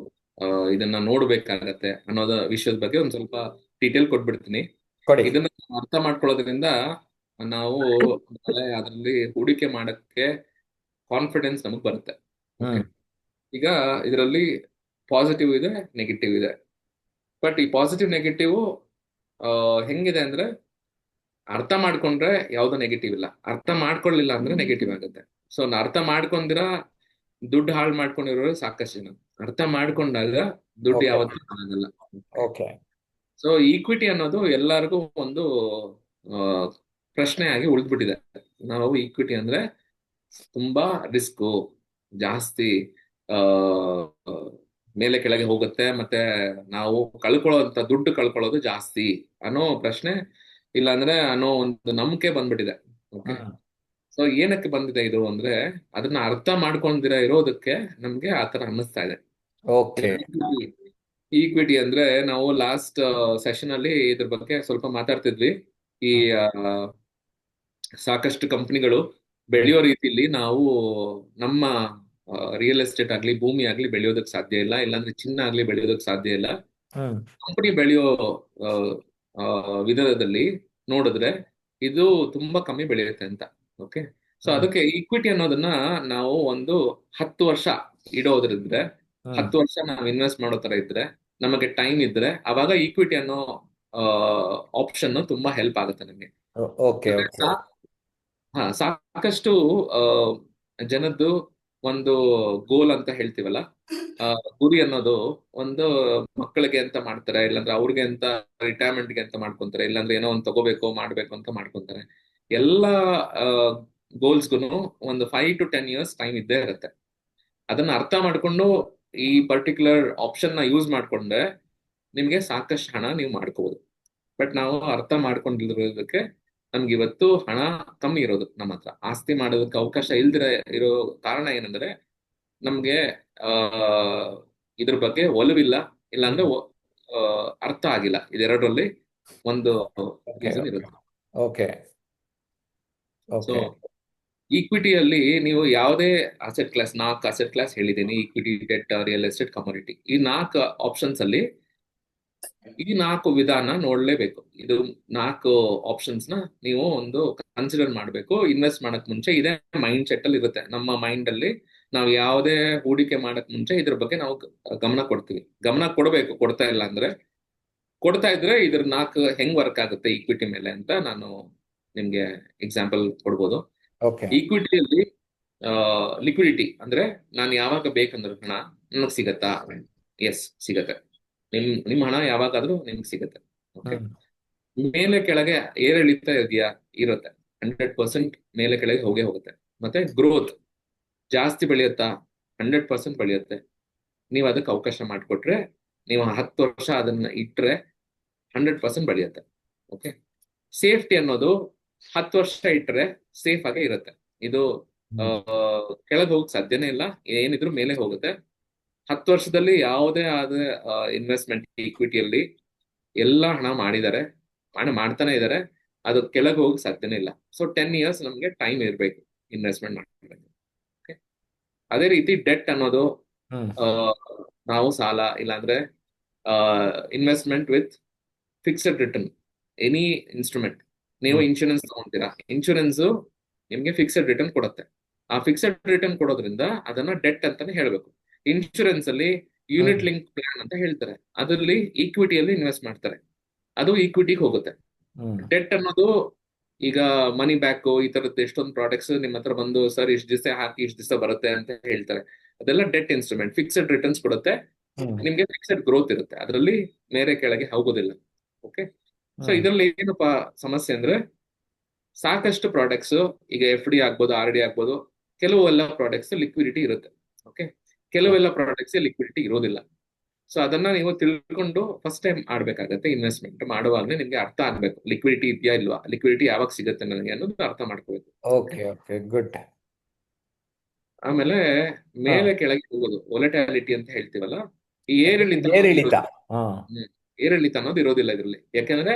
ಆ, ಇದನ್ನ ನೋಡ್ಬೇಕಾಗತ್ತೆ ಅನ್ನೋದ ವಿಷಯದ ಬಗ್ಗೆ ಒಂದ್ ಸ್ವಲ್ಪ ಡೀಟೇಲ್ ಕೊಟ್ಬಿಡ್ತೀನಿ. ಕೊಡಿ. ಇದನ್ನ ಅರ್ಥ ಮಾಡ್ಕೊಳ್ಳೋದ್ರಿಂದ ನಾವು ನಾಳೆ ಅದರಲ್ಲಿ ಹೂಡಿಕೆ ಮಾಡಕ್ಕೆ ಕಾನ್ಫಿಡೆನ್ಸ್ ನಮಗ್ ಬರುತ್ತೆ. ಓಕೆ, ಹ್ಮ್ ಈಗ ಇದರಲ್ಲಿ ಪಾಸಿಟಿವ್ ಇದೆ, ನೆಗೆಟಿವ್ ಇದೆ. ಬಟ್ ಈ ಪಾಸಿಟಿವ್ ನೆಗೆಟಿವ್ ಹೆಂಗಿದೆ ಅಂದ್ರೆ, ಅರ್ಥ ಮಾಡ್ಕೊಂಡ್ರೆ ಯಾವ್ದು ನೆಗೆಟಿವ್ ಇಲ್ಲ, ಅರ್ಥ ಮಾಡ್ಕೊಳ್ಳಿಲ್ಲ ಅಂದ್ರೆ ನೆಗೆಟಿವ್ ಆಗುತ್ತೆ. ಸೊ ಅರ್ಥ ಮಾಡ್ಕೊಂಡಿರ ದುಡ್ಡು ಹಾಳು ಮಾಡ್ಕೊಂಡಿರೋರು ಸಾಕಷ್ಟು ಜನ. ಅರ್ಥ ಮಾಡ್ಕೊಂಡಾಗ ದುಡ್ಡು ಓಕೆ ಯಾವತ್ತೂ ಆಗಲ್ಲ. ಓಕೆ. ಸೊ ಈಕ್ವಿಟಿ ಅನ್ನೋದು ಎಲ್ಲರಿಗೂ ಒಂದು ಆ, ಪ್ರಶ್ನೆ ಆಗಿ ಉಳಿದ್ಬಿಟ್ಟಿದೆ. ನಾವು ಈಕ್ವಿಟಿ ಅಂದ್ರೆ ತುಂಬಾ ರಿಸ್ಕು ಜಾಸ್ತಿ, ಆ ಮೇಲೆ ಕೆಳಗೆ ಹೋಗುತ್ತೆ, ಮತ್ತೆ ನಾವು ದುಡ್ಡು ಕಳ್ಕೊಳ್ಳೋದು ಜಾಸ್ತಿ ಅನ್ನೋ ಪ್ರಶ್ನೆ, ಇಲ್ಲಾಂದ್ರೆ ಅನ್ನೋ ಒಂದು ನಂಬಿಕೆ ಬಂದ್ಬಿಟ್ಟಿದೆ. ಓಕೆ, ಹ್ಮ್ ಸೊ ಏನಕ್ಕೆ ಬಂದಿದೆ ಇದು ಅಂದ್ರೆ, ಅದನ್ನ ಅರ್ಥ ಮಾಡ್ಕೊಂಡಿರ ಇರೋದಕ್ಕೆ ನಮ್ಗೆ ಆತರ ಅನ್ನಿಸ್ತಾ ಇದೆ. ಓಕೆ. ಈಕ್ವಿಟಿ ಅಂದ್ರೆ ನಾವು ಲಾಸ್ಟ್ ಸೆಷನ್ ಅಲ್ಲಿ ಇದ್ರ ಬಗ್ಗೆ ಸ್ವಲ್ಪ ಮಾತಾಡ್ತಿದ್ವಿ. ಈ ಹ್ಮ್ ಆ, ಸಾಕಷ್ಟು ಕಂಪನಿಗಳು ಹ್ಮ್ ಬೆಳೆಯೋ ರೀತಿಲಿ ನಾವು ನಮ್ಮ ರಿಯಲ್ ಎಸ್ಟೇಟ್ ಆಗ್ಲಿ, ಭೂಮಿ ಆಗ್ಲಿ ಬೆಳೆಯೋದಕ್ಕೆ ಸಾಧ್ಯ ಇಲ್ಲ, ಇಲ್ಲಾಂದ್ರೆ ಚಿನ್ನ ಆಗ್ಲಿ ಬೆಳೆಯೋದಕ್ಕೆ ಸಾಧ್ಯ ಇಲ್ಲ. ಹ್ಮ್ ಕಂಪನಿ ಬೆಳೆಯೋ ಆ, ಆ, ವಿಧದಲ್ಲಿ ನೋಡಿದ್ರೆ ಇದು ತುಂಬಾ ಕಮ್ಮಿ ಬೆಳೆಯುತ್ತೆ ಅಂತ. ಓಕೆ, ಸೊ ಹ್ಮ್ ಅದಕ್ಕೆ ಈಕ್ವಿಟಿ ಅನ್ನೋದನ್ನ ನಾವು ಒಂದು 10 ವರ್ಷ ಇಡೋದ್ರಿದ್ರೆ, ಹ್ಮ್ 10 ವರ್ಷ ನಾವು ಇನ್ವೆಸ್ಟ್ ಮಾಡೋ ತರ ಇದ್ರೆ, ನಮಗೆ ಟೈಮ್ ಇದ್ರೆ, ಅವಾಗ ಈಕ್ವಿಟಿ ಅನ್ನೋ ಆಪ್ಷನ್ ತುಂಬಾ ಹೆಲ್ಪ್ ಆಗುತ್ತೆ ನಮಗೆ. Okay okay. ಸಾಕಷ್ಟು ಆ, ಜನದ್ದು ಒಂದು ಗೋಲ್ ಅಂತ ಹೇಳ್ತೀವಲ್ಲ, ಆ, ಗುರಿ ಅನ್ನೋದು ಒಂದು ಮಕ್ಕಳಿಗೆ ಅಂತ ಮಾಡ್ತಾರೆ, ಇಲ್ಲಾಂದ್ರೆ ಅವ್ರಿಗೆ ಅಂತ ರಿಟೈರ್ಮೆಂಟ್ಗೆ ಅಂತ ಮಾಡ್ಕೊಂತಾರೆ, ಇಲ್ಲಾಂದ್ರೆ ಏನೋ ಒಂದು ತಗೋಬೇಕು ಮಾಡ್ಬೇಕು ಅಂತ ಮಾಡ್ಕೊಂತಾರೆ. ಎಲ್ಲ ಗೋಲ್ಸ್ಗೂ ಒಂದು 5 to 10 years ಟೈಮ್ ಇದ್ದೇ ಇರುತ್ತೆ. ಅದನ್ನ ಅರ್ಥ ಮಾಡ್ಕೊಂಡು ಈ ಪರ್ಟಿಕ್ಯುಲರ್ ಆಪ್ಷನ್ ನ ಯೂಸ್ ಮಾಡ್ಕೊಂಡ್ರೆ ನಿಮ್ಗೆ ಸಾಕಷ್ಟು ಹಣ ನೀವು ಮಾಡ್ಕೋಬಹುದು. ಬಟ್ ನಾವು ಅರ್ಥ ಮಾಡ್ಕೊಂಡಿರೋದಕ್ಕೆ ನಮ್ಗೆ ಇವತ್ತು ಹಣ ಕಮ್ಮಿ ಇರೋದು, ನಮ್ಮ ಹತ್ರ ಆಸ್ತಿ ಮಾಡೋದಕ್ಕೆ ಅವಕಾಶ ಇಲ್ದಿರ ಇರೋ ಕಾರಣ ಏನಂದ್ರೆ, ನಮ್ಗೆ ಆ ಇದ್ರ ಬಗ್ಗೆ ಒಲವಿಲ್ಲ, ಇಲ್ಲಾಂದ್ರೆ ಆ, ಅರ್ಥ ಆಗಿಲ್ಲ. ಇದೆರಡರಲ್ಲಿ ಒಂದು ಓಕೆ ರೀಸನ್ ಓಕೆ ಇರುತ್ತೆ. Okay so okay. ಈಕ್ವಿಟಿಯಲ್ಲಿ ನೀವು ಯಾವುದೇ ಅಸೆಟ್ ಕ್ಲಾಸ್, 4 ಅಸೆಟ್ ಕ್ಲಾಸ್ ಹೇಳಿದ್ದೀನಿ: equity, debt, real estate, commodity. ಈ 4 ಆಪ್ಷನ್ಸ್ ಅಲ್ಲಿ ಈ 4 ವಿಧಾನ ನೋಡ್ಲೇಬೇಕು. ಇದು 4 ಆಪ್ಷನ್ಸ್ ನ ನೀವು ಒಂದು ಕನ್ಸಿಡರ್ ಮಾಡಬೇಕು ಇನ್ವೆಸ್ಟ್ ಮಾಡಕ್ ಮುಂಚೆ. ಇದೇ ಮೈಂಡ್ ಸೆಟ್ ಅಲ್ಲಿ ಇರುತ್ತೆ ನಮ್ಮ ಮೈಂಡ್ ಅಲ್ಲಿ. ನಾವು ಯಾವುದೇ ಹೂಡಿಕೆ ಮಾಡಕ್ ಮುಂಚೆ ಇದ್ರ ಬಗ್ಗೆ ನಾವು ಗಮನ ಕೊಡ್ತೀವಿ. ಗಮನ ಕೊಡಬೇಕು, ಕೊಡ್ತಾ ಇಲ್ಲ ಅಂದ್ರೆ, ಕೊಡ್ತಾ ಇದ್ರೆ ಇದ್ರ 4 ಹೆಂಗ್ ವರ್ಕ್ ಆಗುತ್ತೆ ಈಕ್ವಿಟಿ ಮೇಲೆ ಅಂತ ನಾನು ನಿಮ್ಗೆ ಎಕ್ಸಾಂಪಲ್ ಕೊಡ್ಬೋದು. ಓಕೆ. ಈಕ್ವಿಟಿಯಲ್ಲಿ ಲಿಕ್ವಿಡಿಟಿ ಅಂದ್ರೆ, ನಾನು ಯಾವಾಗ ಬೇಕಂದ್ರೆ ಹಣ ನನಗ್ ಸಿಗತ್ತಾ? ಎಸ್, ಸಿಗತ್ತೆ. ನಿಮ್ ಹಣ ಯಾವಾಗಾದ್ರೂ ನಿಮ್ಗೆ ಸಿಗತ್ತೆ. ಓಕೆ, ಹ್ಮ್ ಮೇಲೆ ಕೆಳಗೆ ಏರಿಳಿತ ಇದೆಯಾ? ಇರುತ್ತೆ. 100% ಮೇಲೆ ಕೆಳಗೆ ಹೋಗೇ ಹೋಗುತ್ತೆ. ಮತ್ತೆ ಗ್ರೋತ್ ಜಾಸ್ತಿ ಬೆಳೆಯುತ್ತಾ? 100% ಬೆಳೆಯುತ್ತೆ. ನೀವು ಅದಕ್ಕೆ ಅವಕಾಶ ಮಾಡಿಕೊಟ್ರೆ, ನೀವು 10 ವರ್ಷ ಅದನ್ನ ಇಟ್ರೆ 100% ಬೆಳೆಯುತ್ತೆ. ಓಕೆ, ಸೇಫ್ಟಿ ಅನ್ನೋದು 10 ವರ್ಷ ಇಟ್ರೆ ಸೇಫ್ ಆಗೇ ಇರುತ್ತೆ. ಇದು ಆ, ಹ್ಮ್ ಕೆಳಗೆ ಹೋಗಕ್ ಸಾಧ್ಯನೇ ಇಲ್ಲ, ಏನಿದ್ರು ಮೇಲೆ ಹೋಗುತ್ತೆ. 10 ವರ್ಷದಲ್ಲಿ ಯಾವುದೇ ಆದ ಇನ್ವೆಸ್ಟ್ಮೆಂಟ್ ಈಕ್ವಿಟಿಯಲ್ಲಿ ಎಲ್ಲ ಹಣ ಮಾಡಿದ್ದಾರೆ, ಮಾಡ್ತಾನೆ ಇದ್ದಾರೆ, ಅದು ಕೆಳಗೆ ಹೋಗಕ್ ಸಾಧ್ಯನೇ ಇಲ್ಲ. ಸೊ 10 years ನಮ್ಗೆ ಟೈಮ್ ಇರಬೇಕು ಇನ್ವೆಸ್ಟ್ಮೆಂಟ್ ಮಾಡಬೇಕು. ಓಕೆ, ಅದೇ ರೀತಿ ಡೆಟ್ ಅನ್ನೋದು ಹ್ಮ್ ಆ, ನಾವು ಸಾಲ, ಇಲ್ಲಾಂದ್ರೆ investment with fixed return, any instrument. ನೀವು ಹ್ಮ್ ಇನ್ಶೂರೆನ್ಸ್ ತಗೊಂತೀರಾ, ಇನ್ಶೂರೆನ್ಸ್ ನಿಮ್ಗೆ ಫಿಕ್ಸ್ಡ್ ರಿಟರ್ನ್ ಕೊಡುತ್ತೆ. ಆ ಫಿಕ್ಸ್ಡ್ ರಿಟರ್ನ್ ಕೊಡೋದ್ರಿಂದ ಅದನ್ನ ಡೆಟ್ ಅಂತಾನೆ ಹೇಳ್ಬೇಕು. ಇನ್ಶೂರೆನ್ಸ್ ಅಲ್ಲಿ ಯೂನಿಟ್ ಹ್ಮ್ ಲಿಂಕ್ ಪ್ಲಾನ್ ಅಂತ ಹೇಳ್ತಾರೆ, ಅದರಲ್ಲಿ ಈಕ್ವಿಟಿಯಲ್ಲಿ ಇನ್ವೆಸ್ಟ್ ಮಾಡ್ತಾರೆ, ಅದು ಈಕ್ವಿಟಿಗೆ ಹೋಗುತ್ತೆ. ಹ್ಮ್ ಡೆಟ್ ಅನ್ನೋದು ಈಗ ಮನಿ ಬ್ಯಾಕ್, ಈ ತರದ್ದು ಎಷ್ಟೊಂದು ಪ್ರಾಡಕ್ಟ್ಸ್ ನಿಮ್ಮ ಹತ್ರ ಬಂದು, ಸರ್ ಇಷ್ಟು ದಿವಸ ಹಾಕಿ ಇಷ್ಟು ದಿವಸ ಬರುತ್ತೆ ಅಂತ ಹೇಳ್ತಾರೆ. ಅದೆಲ್ಲ ಡೆಟ್ ಇನ್ಸ್ಟ್ರೂಮೆಂಟ್, ಫಿಕ್ಸ್ಡ್ ರಿಟರ್ನ್ಸ್ ಕೊಡುತ್ತೆ, ಹ್ಮ್ ನಿಮ್ಗೆ ಫಿಕ್ಸ್ಡ್ ಗ್ರೋತ್ ಇರುತ್ತೆ, ಅದರಲ್ಲಿ ಮೇಲೆ ಕೆಳಗೆ ಹೋಗೋದಿಲ್ಲ. ಓಕೆ, ಸೊ ಹ್ಮ್ ಇದರಲ್ಲಿ ಏನಪ್ಪಾ ಸಮಸ್ಯೆ ಅಂದ್ರೆ, ಸಾಕಷ್ಟು ಪ್ರಾಡಕ್ಟ್ಸ್ ಈಗ FD ಆಗ್ಬೋದು, RD ಆಗ್ಬೋದು, ಕೆಲವೆಲ್ಲ ಪ್ರಾಡಕ್ಟ್ಸ್ ಲಿಕ್ವಿಡಿಟಿ ಇರುತ್ತೆ. ಓಕೆ, ಕೆಲವೆಲ್ಲ ಪ್ರಾಡಕ್ಟ್ಸ್ ಲಿಕ್ವಿಡಿಟಿ ಇರೋದಿಲ್ಲ. ಸೊ ಅದನ್ನ ನೀವು ತಿಳ್ಕೊಂಡು ಫಸ್ಟ್ ಟೈಮ್ ಆಡ್ಬೇಕಾಗತ್ತೆ. ಇನ್ವೆಸ್ಟ್ಮೆಂಟ್ ಮಾಡುವಾಗಲೇ ನಿಮ್ಗೆ ಅರ್ಥ ಆಗ್ಬೇಕು, ಲಿಕ್ವಿಡಿಟಿ ಇದೆಯಾ ಇಲ್ವಾ, ಲಿಕ್ವಿಡಿಟಿ ಯಾವಾಗ ಸಿಗುತ್ತೆ ನನಗೆ ಅನ್ನೋದು ಅರ್ಥ ಮಾಡ್ಕೋಬೇಕು. Okay okay good. ಆಮೇಲೆ ಹಾ, ಮೇಲೆ ಕೆಳಗೆ ಹೋಗೋದು, ವೊಲಟಾಲಿಟಿ ಅಂತ ಹೇಳ್ತೀವಲ್ಲ, ಈ ಏರಿಳಿತ ಅನ್ನೋದು ಏರಿಳಿತ. ಇರೋದಿಲ್ಲ. ಹಾ, ಏರಿಳಿತ ಅನ್ನೋದು ಇರೋದಿಲ್ಲ ಇದ್ರಲ್ಲಿ. ಯಾಕಂದ್ರೆ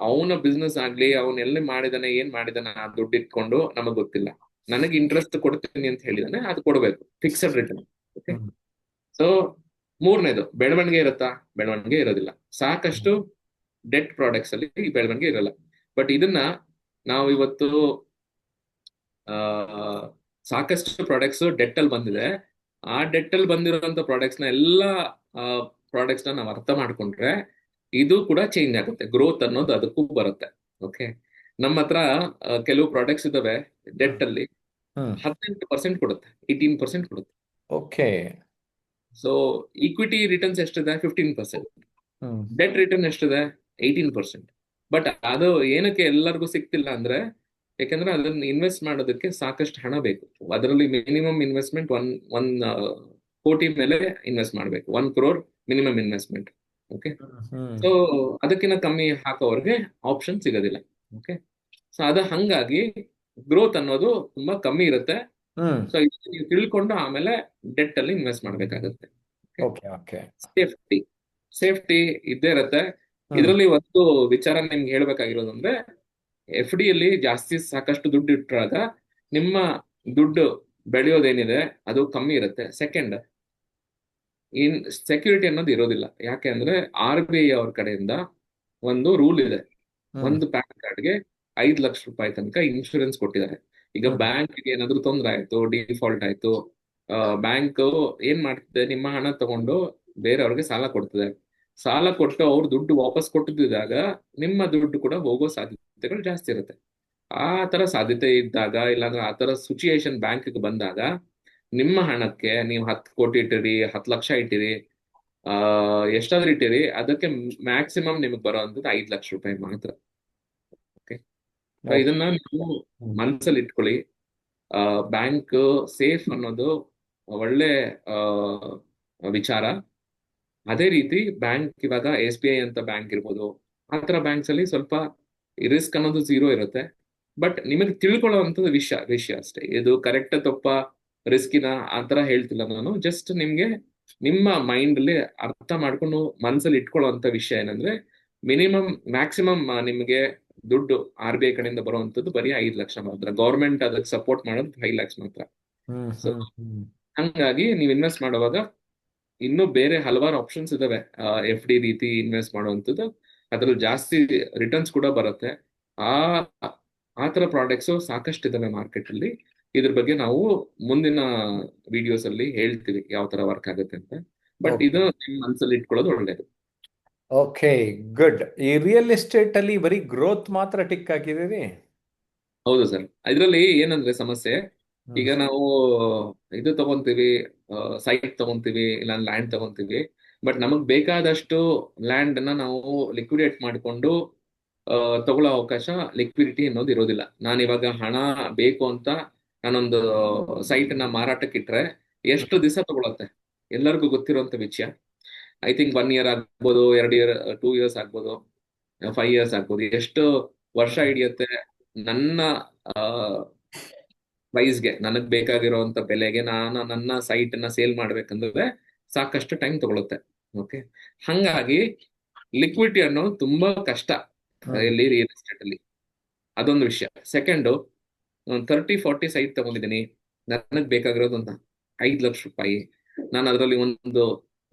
ಅವನ ಬಿಸ್ನೆಸ್ ಆಗ್ಲಿ, ಅವನ್ ಎಲ್ಲಿ ಮಾಡಿದಾನೆ, ಏನ್ ಮಾಡಿದಾನೆ, ಆ ದುಡ್ಡು ಇಟ್ಕೊಂಡು ನಮಗ್ ಗೊತ್ತಿಲ್ಲ. ನನಗೆ ಇಂಟ್ರೆಸ್ಟ್ ಕೊಡ್ತೀನಿ ಅಂತ ಹೇಳಿದಾನೆ, ಅದು ಕೊಡಬೇಕು, ಫಿಕ್ಸೆಡ್ ರಿಟರ್ನ್. ಓಕೆ, ಹ್ಮ್, ಸೊ ಮೂರನೇದು ಬೆಳವಣಿಗೆ ಇರುತ್ತಾ? ಬೆಳವಣಿಗೆ ಇರೋದಿಲ್ಲ. ಸಾಕಷ್ಟು ಡೆಟ್ ಪ್ರಾಡಕ್ಟ್ಸ್ ಅಲ್ಲಿ ಈ ಬೆಳವಣಿಗೆ ಇರಲ್ಲ. ಬಟ್ ಇದನ್ನ ನಾವು ಇವತ್ತು ಆ ಸಾಕಷ್ಟು ಪ್ರಾಡಕ್ಟ್ಸ್ ಡೆಟ್ ಅಲ್ಲಿ ಬಂದಿದೆ. ಆ ಡೆಟ್ ಅಲ್ಲಿ ಬಂದಿರುವಂತ ಪ್ರಾಡಕ್ಟ್ಸ್ ನ ಎಲ್ಲಾ ಪ್ರಾಡಕ್ಟ್ಸ್ ನ ನಾವು ಅರ್ಥ ಮಾಡ್ಕೊಂಡ್ರೆ ಇದು ಕೂಡ ಚೇಂಜ್ ಆಗುತ್ತೆ, ಗ್ರೋತ್ ಅನ್ನೋದು ಅದಕ್ಕೂ ಬರುತ್ತೆ. ಓಕೆ, ನಮ್ಮ ಹತ್ರ ಕೆಲವು ಪ್ರಾಡಕ್ಟ್ಸ್ ಇದಾವೆ ಡೆಟ್ ಅಲ್ಲಿ ಹ್ಮ್, 18% ಕೊಡುತ್ತೆ, 18% ಕೊಡುತ್ತೆ. ಓಕೆ. ಸೊ ಈಕ್ವಿಟಿ ರಿಟರ್ನ್ಸ್ ಎಷ್ಟಿದೆ? 15%. ಹ್ಮ್, ಡೆಟ್ ರಿಟರ್ನ್ ಎಷ್ಟಿದೆ? 18%. ಬಟ್ ಅದು ಏನಕ್ಕೆ ಎಲ್ಲರಿಗೂ ಸಿಗ್ತಿಲ್ಲ ಅಂದ್ರೆ, ಯಾಕಂದ್ರೆ ಅದನ್ನ ಇನ್ವೆಸ್ಟ್ ಮಾಡೋದಕ್ಕೆ ಸಾಕಷ್ಟು ಹಣ ಬೇಕು. ಅದರಲ್ಲಿ ಮಿನಿಮಮ್ ಇನ್ವೆಸ್ಟ್ಮೆಂಟ್ ಒನ್ ಕೋಟಿ ಮೇಲೆ ಇನ್ವೆಸ್ಟ್ ಮಾಡಬೇಕು. 1 crore ಮಿನಿಮಮ್ ಇನ್ವೆಸ್ಟ್ಮೆಂಟ್. ಓಕೆ, ಹ್ಮ್, ಸೊ ಅದಕ್ಕಿಂತ ಕಮ್ಮಿ ಹಾಕೋವ್ರಿಗೆ ಆಪ್ಷನ್ ಸಿಗೋದಿಲ್ಲ. ಓಕೆ, ಸೊ ಅದು ಹಂಗಾಗಿ ಗ್ರೋತ್ ಅನ್ನೋದು ತುಂಬಾ ಕಮ್ಮಿ ಇರುತ್ತೆ. ಹ್ಮ್, ಸೊ ಇದು ನೀವು ತಿಳ್ಕೊಂಡು ಆಮೇಲೆ ಡೆಟ್ ಅಲ್ಲಿ ಇನ್ವೆಸ್ಟ್ ಮಾಡ್ಬೇಕಾಗುತ್ತೆ. Okay okay. ಸೇಫ್ಟಿ, ಸೇಫ್ಟಿ ಇದ್ದೇ ಇರುತ್ತೆ. ಹ್ಮ್, ಇದರಲ್ಲಿ ಒಂದು ವಿಚಾರ ನಿಮ್ಗೆ ಹೇಳ್ಬೇಕಾಗಿರೋದು ಅಂದ್ರೆ, FD ಅಲ್ಲಿ ಜಾಸ್ತಿ ಸಾಕಷ್ಟು ದುಡ್ಡು ಇಟ್ಟಾಗ ನಿಮ್ಮ ದುಡ್ಡು ಬೆಳೆಯೋದೇನಿದೆ ಅದು ಕಮ್ಮಿ ಇರುತ್ತೆ. ಸೆಕೆಂಡ್, ಇನ್ ಸೆಕ್ಯೂರಿಟಿ ಅನ್ನೋದು ಇರೋದಿಲ್ಲ. ಯಾಕೆ ಅಂದ್ರೆ RBI ಅವ್ರ ಕಡೆಯಿಂದ ಒಂದು ರೂಲ್ ಇದೆ, ಹ್ಮ್, ಒಂದು ಪ್ಯಾನ್ ಕಾರ್ಡ್ಗೆ 5 ಲಕ್ಷ ರೂಪಾಯಿ ತನಕ ಇನ್ಶೂರೆನ್ಸ್ ಕೊಟ್ಟಿದ್ದಾರೆ. ಈಗ ಹ್ಮ್, ಬ್ಯಾಂಕ್ಗೆ ಏನಾದ್ರು ತೊಂದರೆ ಆಯ್ತು, ಡಿಫಾಲ್ಟ್ ಆಯ್ತು, ಬ್ಯಾಂಕ್ ಏನ್ ಮಾಡ್ತಿದೆ, ನಿಮ್ಮ ಹಣ ತಗೊಂಡು ಬೇರೆಯವ್ರಿಗೆ ಸಾಲ ಕೊಡ್ತದೆ. ಸಾಲ ಕೊಟ್ಟು ಅವ್ರು ದುಡ್ಡು ವಾಪಸ್ ಕೊಟ್ಟಿದ್ದಾಗ ನಿಮ್ಮ ದುಡ್ಡು ಕೂಡ ಹೋಗೋ ಸಾಧ್ಯತೆಗಳು ಜಾಸ್ತಿ ಇರುತ್ತೆ. ಆ ತರ ಸಾಧ್ಯತೆ ಇದ್ದಾಗ, ಇಲ್ಲಾಂದ್ರೆ ಆ ತರ ಸಿಚುಯೇಷನ್ ಬ್ಯಾಂಕ್ಗೆ ಬಂದಾಗ, ನಿಮ್ಮ ಹಣಕ್ಕೆ ನೀವು 10 ಕೋಟಿ ಇಟ್ಟಿರಿ, 10 ಲಕ್ಷ ಇಟ್ಟಿರಿ, ಎಷ್ಟಾದ್ರೂ ಇಟ್ಟಿರಿ, ಅದಕ್ಕೆ ಮ್ಯಾಕ್ಸಿಮಮ್ ನಿಮಗೆ ಬರೋವಂಥದ್ದು 5 ಲಕ್ಷ ರೂಪಾಯಿ ಮಾತ್ರ. Okay, okay. ಇದನ್ನ ನೀವು ಹ್ಮ್, ಮನಸ್ಸಲ್ಲಿ ಇಟ್ಕೊಳ್ಳಿ. ಬ್ಯಾಂಕ್ ಸೇಫ್ ಅನ್ನೋದು ಒಳ್ಳೆ ವಿಚಾರ. ಅದೇ ರೀತಿ ಬ್ಯಾಂಕ್ ಇವಾಗ SBI ಅಂತ ಬ್ಯಾಂಕ್ ಇರ್ಬೋದು, ಆ ತರ ಬ್ಯಾಂಕ್ಸ್ ಅಲ್ಲಿ ಸ್ವಲ್ಪ ರಿಸ್ಕ್ ಅನ್ನೋದು 0 ಇರುತ್ತೆ. ಬಟ್ ನಿಮಗೆ ತಿಳ್ಕೊಳ್ಳುವಂಥದ್ದು ವಿಷಯ ಅಷ್ಟೇ. ಇದು ಕರೆಕ್ಟ್ ತಪ್ಪ, ರಿಸ್ಕಿನ ಆ ತರ ಹೇಳ್ತಿಲ್ಲ ನಾನು. ಜಸ್ಟ್ ನಿಮ್ಗೆ ನಿಮ್ಮ ಮೈಂಡ್ ಅಲ್ಲಿ ಅರ್ಥ ಮಾಡ್ಕೊಂಡು ಮನಸ್ಸಲ್ಲಿ ಇಟ್ಕೊಳ್ಳುವಂತ ವಿಷಯ ಏನಂದ್ರೆ, ಮ್ಯಾಕ್ಸಿಮಮ್ ನಿಮ್ಗೆ ದುಡ್ಡು RBI ಕಡೆಯಿಂದ ಬರುವಂತದ್ದು ಬರೀ 5 ಲಕ್ಷ ಮಾತ್ರ. ಗೌರ್ಮೆಂಟ್ ಅದಕ್ಕೆ ಸಪೋರ್ಟ್ ಮಾಡೋದು 5 lakhs ಮಾತ್ರ. ಹ್ಮ್, ಸೊ ಹ್ಮ್, ಹ್ಮ್, ಹಂಗಾಗಿ ನೀವು ಇನ್ವೆಸ್ಟ್ ಮಾಡುವಾಗ ಇನ್ನೂ ಬೇರೆ ಹಲವಾರು ಆಪ್ಷನ್ಸ್ ಇದಾವೆ. FD ರೀತಿ ಇನ್ವೆಸ್ಟ್ ಮಾಡುವಂಥದ್ದು, ಅದ್ರಲ್ಲಿ ಜಾಸ್ತಿ ರಿಟರ್ನ್ಸ್ ಕೂಡ ಬರುತ್ತೆ. ಆ ಆ ತರ ಪ್ರಾಡಕ್ಟ್ಸ್ ಸಾಕಷ್ಟು ಇದಾವೆ ಮಾರ್ಕೆಟ್ ಅಲ್ಲಿ. ಇದ್ರ ಬಗ್ಗೆ ನಾವು ಮುಂದಿನ ವಿಡಿಯೋಸ್ ಅಲ್ಲಿ ಹೇಳ್ತೀವಿ ಯಾವ ತರ ವರ್ಕ್ ಆಗುತ್ತೆ ಅಂತ. ಬಟ್ ಓಕೆ ಇದು ನಿಮ್ ಮನಸ್ಸಲ್ಲಿ ಇಟ್ಕೊಳ್ಳೋದು ಒಳ್ಳೇದು. Okay good. ಈ ರಿಯಲ್ ಎಸ್ಟೇಟ್ ಅಲ್ಲಿ ಬರೀ ಗ್ರೋತ್ ಮಾತ್ರ ಟಿಕ್ ಹಾಕಿದ್ದೀರಿ? ಹೌದು ಸರ್, ಇದರಲ್ಲಿ ಏನಂದ್ರೆ ಸಮಸ್ಯೆ, ಹ್ಮ್, ಈಗ ನಾವು ಇದು ತಗೊಂತೀವಿ, ಸೈಟ್ ತಗೊಂತೀವಿ, ಇಲ್ಲ ಲ್ಯಾಂಡ್ ತಗೊಂತೀವಿ. ಬಟ್ ನಮಗ್ ಬೇಕಾದಷ್ಟು ಲ್ಯಾಂಡ್ ಅನ್ನ ನಾವು ಲಿಕ್ವಿಡೇಟ್ ಮಾಡಿಕೊಂಡು ತಗೊಳ್ಳೋ ಅವಕಾಶ, ಲಿಕ್ವಿಡಿಟಿ ಅನ್ನೋದು ಇರೋದಿಲ್ಲ. ನಾನು ಇವಾಗ ಹಣ ಬೇಕು ಅಂತ ನಾನೊಂದು ಸೈಟ್ ನ ಮಾರಾಟಕ್ಕೆ ಇಟ್ರೆ ಎಷ್ಟು ದಿವಸ ತಗೊಳತ್ತೆ? ಎಲ್ಲರಿಗೂ ಗೊತ್ತಿರುವಂತ ವಿಷಯ. ಐ ಥಿಂಕ್ 1 year ಆಗ್ಬೋದು, 2 year, 2 years ಆಗ್ಬೋದು, 5 years ಆಗ್ಬೋದು. ಎಷ್ಟು ವರ್ಷ ಹಿಡಿಯುತ್ತೆ ನನ್ನ ಪ್ರೈಸ್ಗೆ, ನನಗ್ ಬೇಕಾಗಿರುವಂತ ಬೆಲೆಗೆ ನಾನು ನನ್ನ ಸೈಟ್ ನ ಸೇಲ್ ಮಾಡ್ಬೇಕಂದ್ರೆ ಸಾಕಷ್ಟು ಟೈಮ್ ತಗೊಳುತ್ತೆ. ಓಕೆ, ಹಂಗಾಗಿ ಲಿಕ್ವಿಡಿಟಿ ಅನ್ನೋದು ತುಂಬಾ ಕಷ್ಟ ಹ್ಮ್, ಇಲ್ಲಿ ರಿಯಲ್ ಎಸ್ಟೇಟ್ ಅಲ್ಲಿ. ಅದೊಂದು ವಿಷಯ. ಸೆಕೆಂಡು, 30-40 ಸೈಟ್ ತಗೊಂಡಿದ್ದೀನಿ, ನನಗ್ ಬೇಕಾಗಿರೋದು ಒಂದು 5 ಲಕ್ಷ ರೂಪಾಯಿ. ನಾನು ಅದರಲ್ಲಿ ಒಂದು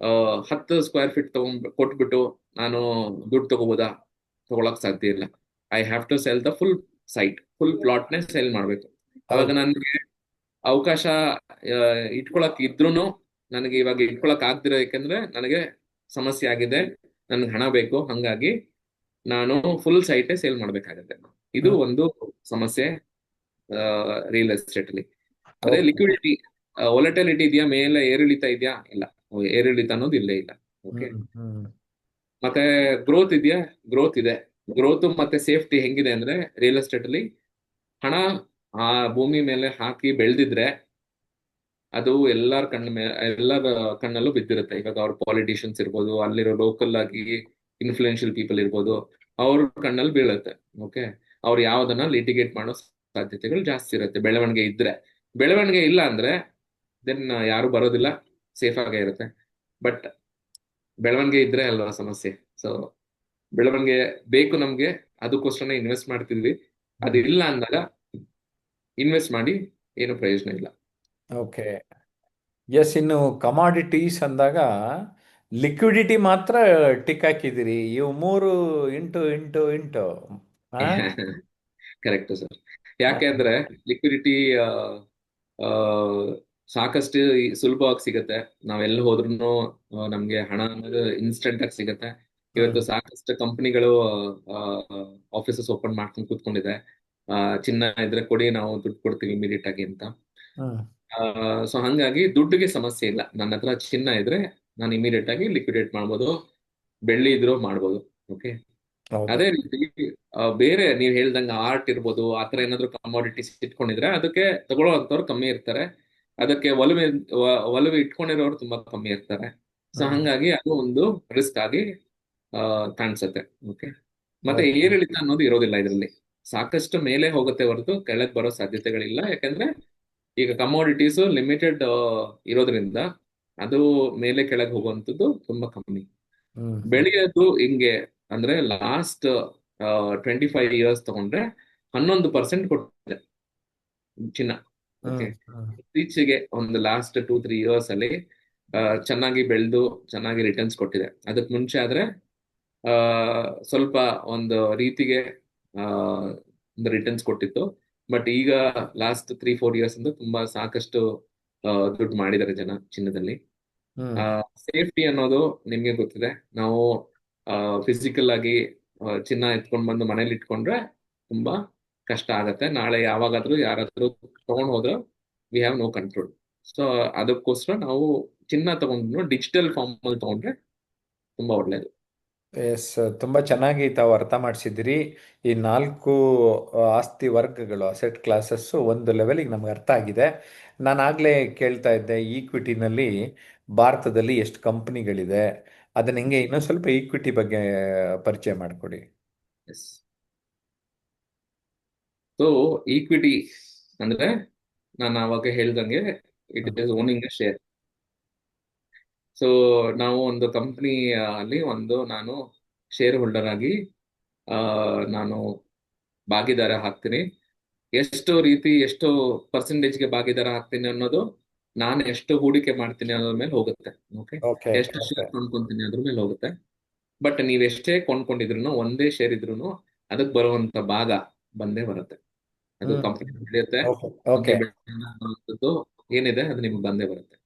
10 square feet ಕೊಟ್ಬಿಟ್ಟು ನಾನು ದುಡ್ಡು ತಗೋಬೋದಾ? ತಗೊಳಕ್ ಸಾಧ್ಯ ಇಲ್ಲ. I have to sell the full site, full ಪ್ಲಾಟ್ನೇ ಸೆಲ್ ಮಾಡ್ಬೇಕು. ಅವಾಗ ಹೌದು. ನನಗೆ ಅವಕಾಶ ಇಟ್ಕೊಳಕ್ ಇದ್ರೂನು ನನಗೆ ಇವಾಗ ಇಟ್ಕೊಳಕ್ ಆಗ್ದಿರೋ, ಯಾಕಂದ್ರೆ ನನಗೆ ಸಮಸ್ಯೆ ಆಗಿದೆ, ನನ್ಗೆ ಹಣ ಬೇಕು. ಹಂಗಾಗಿ ನಾನು ಫುಲ್ ಸೈಟೇ ಸೇಲ್ ಮಾಡ್ಬೇಕಾಗತ್ತೆ. ಇದು ಹ್ಮ್, ಒಂದು ಸಮಸ್ಯೆ ರಿಯಲ್ ಎಸ್ಟೇಟ್ ಅಲ್ಲಿ. ಅದೇ ಓಕೆ. ಲಿಕ್ವಿಡಿಟಿ, ವೊಲಟಿಲಿಟಿ ಇದೆಯಾ, ಮೇಲೆ ಏರಿಳಿತ ಇದೆಯಾ? ಇಲ್ಲ, ಏರಿಳಿತ ಅನ್ನೋದು ಇಲ್ಲೇ ಇಲ್ಲ. ಓಕೆ, ಹ್ಮ್, ಹ್ಮ್, ಮತ್ತೆ ಗ್ರೋತ್ ಇದೆಯಾ? ಗ್ರೋತ್ ಇದೆ. ಗ್ರೋತ್ ಮತ್ತೆ ಸೇಫ್ಟಿ ಹೆಂಗಿದೆ ಅಂದ್ರೆ ರಿಯಲ್ ಎಸ್ಟೇಟ್ ಅಲ್ಲಿ, ಹಣ ಆ ಭೂಮಿ ಮೇಲೆ ಹಾಕಿ ಬೆಳೆದಿದ್ರೆ ಅದು ಎಲ್ಲರ ಕಣ್ಣಲ್ಲೂ ಬಿದ್ದಿರುತ್ತೆ. ಇವಾಗ ಅವ್ರ ಪಾಲಿಟಿಷಿಯನ್ಸ್ ಇರ್ಬೋದು, ಅಲ್ಲಿರೋ ಲೋಕಲ್ ಆಗಿ ಇನ್ಫ್ಲೂಯೆನ್ಷಿಯಲ್ ಪೀಪಲ್ ಇರ್ಬೋದು, ಅವ್ರ ಕಣ್ಣಲ್ಲಿ ಬೀಳುತ್ತೆ. ಓಕೆ, ಅವ್ರು ಯಾವ್ದನ್ನ ಲಿಟಿಗೇಟ್ ಮಾಡೋ ಸಾಧ್ಯತೆಗಳು ಜಾಸ್ತಿ ಇರುತ್ತೆ ಬೆಳವಣಿಗೆ ಇದ್ರೆ. ಬೆಳವಣಿಗೆ ಇಲ್ಲ ಅಂದ್ರೆ ದೆನ್ ಯಾರು ಬರೋದಿಲ್ಲ, ಸೇಫ್ ಆಗೇ ಇರುತ್ತೆ. ಬಟ್ ಬೆಳವಣಿಗೆ ಇದ್ರೆ ಅಲ್ವಾ ಸಮಸ್ಯೆ. ಸೊ ಬೆಳವಣಿಗೆ ಬೇಕು ನಮ್ಗೆ, ಅದಕ್ಕೋಸ್ಕರ ಇನ್ವೆಸ್ಟ್ ಮಾಡ್ತಿದ್ವಿ. ಅದು ಇಲ್ಲ ಅಂದಾಗ ಇನ್ವೆಸ್ಟ್ ಮಾಡಿ ಏನು ಪ್ರಯೋಜನ ಇಲ್ಲ. ಓಕೆ. ಎಸ್, ಇನ್ನು ಕಮಾಡಿಟೀಸ್ ಅಂದಾಗ ಲಿಕ್ವಿಡಿಟಿ ಮಾತ್ರ ಟಿಕ್ ಹಾಕಿದ್ದೀರಿ. ಇವು ಮೂರು ಇಂಟು ಇಂಟು ಇಂಟು ಆ? Correct sir. ಯಾಕೆ ಅಂದ್ರೆ ಲಿಕ್ವಿಡಿಟಿ ಸಾಕಷ್ಟು ಸುಲಭವಾಗಿ ಸಿಗತ್ತೆ. ನಾವೆಲ್ಲ ಹೋದ್ರೂ ನಮ್ಗೆ ಹಣ ಅನ್ನೋದು ಇನ್ಸ್ಟೆಂಟ್ ಆಗಿ ಸಿಗತ್ತೆ. ಇವತ್ತು ಸಾಕಷ್ಟು ಕಂಪನಿಗಳು ಆಫೀಸಸ್ ಓಪನ್ ಮಾಡ್ಕೊಂಡು ಕೂತ್ಕೊಂಡಿದೆ. ಚಿನ್ನ ಇದ್ರೆ ಕೊಡಿ, ನಾವು ದುಡ್ಡು ಕೊಡ್ತೀವಿ ಇಮಿಡಿಯೇಟ್ ಆಗಿ ಅಂತ. ಸೊ ಹಂಗಾಗಿ ದುಡ್ಡಿಗೆ ಸಮಸ್ಯೆ ಇಲ್ಲ. ನನ್ನ ಹತ್ರ ಚಿನ್ನ ಇದ್ರೆ ನಾನು ಇಮಿಡಿಯೇಟ್ ಆಗಿ ಲಿಕ್ವಿಡೇಟ್ ಮಾಡ್ಬೋದು, ಬೆಳ್ಳಿ ಇದ್ರೂ ಮಾಡ್ಬೋದು. ಓಕೆ, ಹೌದು. ಅದೇ ರೀತಿ ಬೇರೆ ನೀವ್ ಹೇಳ್ದಂಗ ಆರ್ಟ್ ಇರ್ಬೋದು, ಆತರ ಏನಾದ್ರು ಕಮಾಡಿಟೀಸ್ ಇಟ್ಕೊಂಡಿದ್ರೆ ಅದಕ್ಕೆ ತಗೊಳ್ಳೋ ಅಂತವ್ರು ಕಮ್ಮಿ ಇರ್ತಾರೆ. ಅದಕ್ಕೆ ಒಲವು ಇಟ್ಕೊಂಡಿರೋರು ತುಂಬಾ ಕಮ್ಮಿ ಇರ್ತಾರೆ. ಸೊ ಹಂಗಾಗಿ ಅದು ಒಂದು ರಿಸ್ಕ್ ಆಗಿ ಕಾಣಿಸುತ್ತೆ. ಓಕೆ, ಮತ್ತೆ Okay. ಏರಿಳಿತ ಅನ್ನೋದು ಇರೋದಿಲ್ಲ ಇದರಲ್ಲಿ. ಸಾಕಷ್ಟು ಮೇಲೆ ಹೋಗುತ್ತೆ ಹೊರತು ಕೆಳಗ್ ಬರೋ ಸಾಧ್ಯತೆಗಳಿಲ್ಲ. ಯಾಕಂದ್ರೆ ಈಗ ಕಮೋಡಿಟೀಸ್ ಲಿಮಿಟೆಡ್ ಇರೋದ್ರಿಂದ ಅದು ಮೇಲೆ ಕೆಳಗೆ ಹೋಗುವಂಥದ್ದು ತುಂಬಾ ಕಮ್ಮಿ. ಬೆಳೆಯೋದು ಹಿಂಗೆ ಅಂದ್ರೆ ಲಾಸ್ಟ್ 25 years ತಗೊಂಡ್ರೆ 11% ಕೊಟ್ಟಿದೆ ಚಿನ್ನ. ಓಕೆ, ಇತ್ತೀಚೆಗೆ ಒಂದು ಲಾಸ್ಟ್ 2-3 years ಅಲ್ಲಿ ಚೆನ್ನಾಗಿ ಬೆಳೆದು ಚೆನ್ನಾಗಿ ರಿಟರ್ನ್ಸ್ ಕೊಟ್ಟಿದೆ. ಅದಕ್ಕೆ ಮುಂಚೆ ಆದ್ರೆ ಸ್ವಲ್ಪ ಒಂದು ರೀತಿಗೆ ಒಂದು ರಿಟರ್ನ್ಸ್ ಕೊಟ್ಟಿತ್ತು. ಬಟ್ ಈಗ ಲಾಸ್ಟ್ 3-4 years ಇಂದ ತುಂಬಾ ಸಾಕಷ್ಟು ದುಡ್ಡು ಮಾಡಿದ್ದಾರೆ ಜನ ಚಿನ್ನದಲ್ಲಿ. ಸೇಫ್ಟಿ ಅನ್ನೋದು ನಿಮ್ಗೆ ಗೊತ್ತಿದೆ. ನಾವು ಫಿಸಿಕಲ್ ಆಗಿ ಚಿನ್ನ ಎತ್ಕೊಂಡ್ ಬಂದು ಮನೇಲಿ ಇಟ್ಕೊಂಡ್ರೆ ತುಂಬಾ ಕಷ್ಟ ಆಗತ್ತೆ. ನಾಳೆ ಯಾವಾಗಾದ್ರೂ ಯಾರಾದ್ರೂ ತಗೊಂಡ್ ಹೋದ್ರೆ we have no control. So ಅದಕ್ಕೋಸ್ಕರ ನಾವು ಚಿನ್ನ ತಗೊಂಡು ಡಿಜಿಟಲ್ ಫಾರ್ಮ್ ಅಲ್ಲಿ ತಗೊಂಡ್ರೆ ತುಂಬಾ ಒಳ್ಳೇದು. ಎಸ್, ತುಂಬ ಚೆನ್ನಾಗಿ ತಾವು ಅರ್ಥ ಮಾಡಿಸಿದ್ದೀರಿ. ಈ 4 ಆಸ್ತಿ ವರ್ಗಗಳು, ಅಸೆಟ್ ಕ್ಲಾಸಸ್ಸು ಒಂದು ಲೆವೆಲಿಗೆ ನಮ್ಗೆ ಅರ್ಥ ಆಗಿದೆ. ನಾನು ಆಗಲೇ ಕೇಳ್ತಾ ಇದ್ದೆ, ಈಕ್ವಿಟಿನಲ್ಲಿ ಭಾರತದಲ್ಲಿ ಎಷ್ಟು ಕಂಪ್ನಿಗಳಿದೆ, ಅದನ್ನ ಹೆಂಗೆ ಇನ್ನೊಂದು ಸ್ವಲ್ಪ ಈಕ್ವಿಟಿ ಬಗ್ಗೆ ಪರಿಚಯ ಮಾಡಿಕೊಡಿ. ಎಸ್, ಸೊ ಈಕ್ವಿಟಿ ಅಂದ್ರೆ ನಾನು ಅವಾಗ ಹೇಳ್ದಂಗೆ it is owning A share. So ನಾವು ಒಂದು ಕಂಪ್ನಿ ಅಲ್ಲಿ ನಾನು ಶೇರ್ ಹೋಲ್ಡರ್ ಆಗಿ ನಾನು ಭಾಗಿದಾರ ಹಾಕ್ತೀನಿ. ಎಷ್ಟು ಪರ್ಸೆಂಟೇಜ್ಗೆ ಭಾಗಿದಾರ ಹಾಕ್ತೀನಿ ಅನ್ನೋದು ನಾನು ಎಷ್ಟು ಹೂಡಿಕೆ ಮಾಡ್ತೀನಿ ಅನ್ನೋದ್ರ ಮೇಲೆ ಹೋಗುತ್ತೆ. Okay, okay. ಎಷ್ಟು ಶೇರ್ ಕೊಂಡ್ಕೊಂತೀನಿ ಅದ್ರ ಮೇಲೆ ಹೋಗುತ್ತೆ. ಬಟ್ ನೀವ್ ಎಷ್ಟೇ ಕೊಂಡ್ಕೊಂಡಿದ್ರು, ಒಂದೇ ಶೇರ್ ಇದ್ರು ಅದಕ್ಕೆ ಬರುವಂತ ಭಾಗ ಬಂದೇ ಬರುತ್ತೆ. ಅದು ಕಂಪನಿ ಬೆಳೆಯುತ್ತೆ, ಓಕೆ. ಬರುವಂತದ್ದು ಏನಿದೆ ಅದು ನಿಮ್ಗೆ ಬಂದೇ ಬರುತ್ತೆ.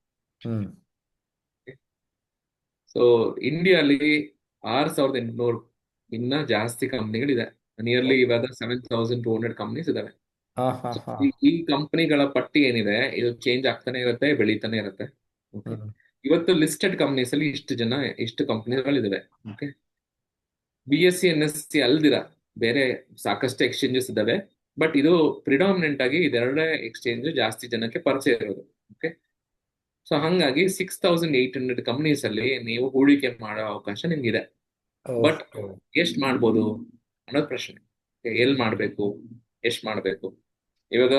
ಸೊ ಇಂಡಿಯಾಲಿ 6800 ಇನ್ನ ಜಾಸ್ತಿ ಕಂಪ್ನಿಗಳಿದೆ. ನಿಯರ್ಲಿ ಇವಾಗ 7200 ಕಂಪ್ನೀಸ್ ಇದಾವೆ. ಈ ಕಂಪನಿಗಳ ಪಟ್ಟಿ ಏನಿದೆ ಇದು ಚೇಂಜ್ ಆಗ್ತಾನೆ ಇರುತ್ತೆ, ಬೆಳೀತಾನೆ ಇರುತ್ತೆ. ಓಕೆ, ಇವತ್ತು ಲಿಸ್ಟೆಡ್ ಕಂಪ್ನೀಸ್ ಅಲ್ಲಿ ಇಷ್ಟು ಕಂಪನಿಗಳಿದಾವೆ. ಓಕೆ, BSE NSE ಅಲ್ದಿರ ಬೇರೆ ಸಾಕಷ್ಟು ಎಕ್ಸ್ಚೇಂಜಸ್ ಇದಾವೆ. ಬಟ್ ಇದು ಪ್ರಿಡಾಮಿನೆಂಟ್ ಆಗಿ ಇದೆರಡೇ ಎಕ್ಸ್ಚೇಂಜ್ ಜಾಸ್ತಿ ಜನಕ್ಕೆ ಪರಿಚಯ ಇರೋದು. ಓಕೆ, ಸೊ ಹಂಗಾಗಿ 6800 ಕಂಪನೀಸ್ ಅಲ್ಲಿ ನೀವು ಹೂಡಿಕೆ ಮಾಡೋ ಅವಕಾಶ ನಿಮ್ಗಿದೆ. ಬಟ್ ಎಷ್ಟ್ ಮಾಡ್ಬೋದು ಅನ್ನೋದು ಪ್ರಶ್ನೆ. ಎಲ್ ಮಾಡ್ಬೇಕು, ಎಷ್ಟ್ ಮಾಡ್ಬೇಕು? ಇವಾಗ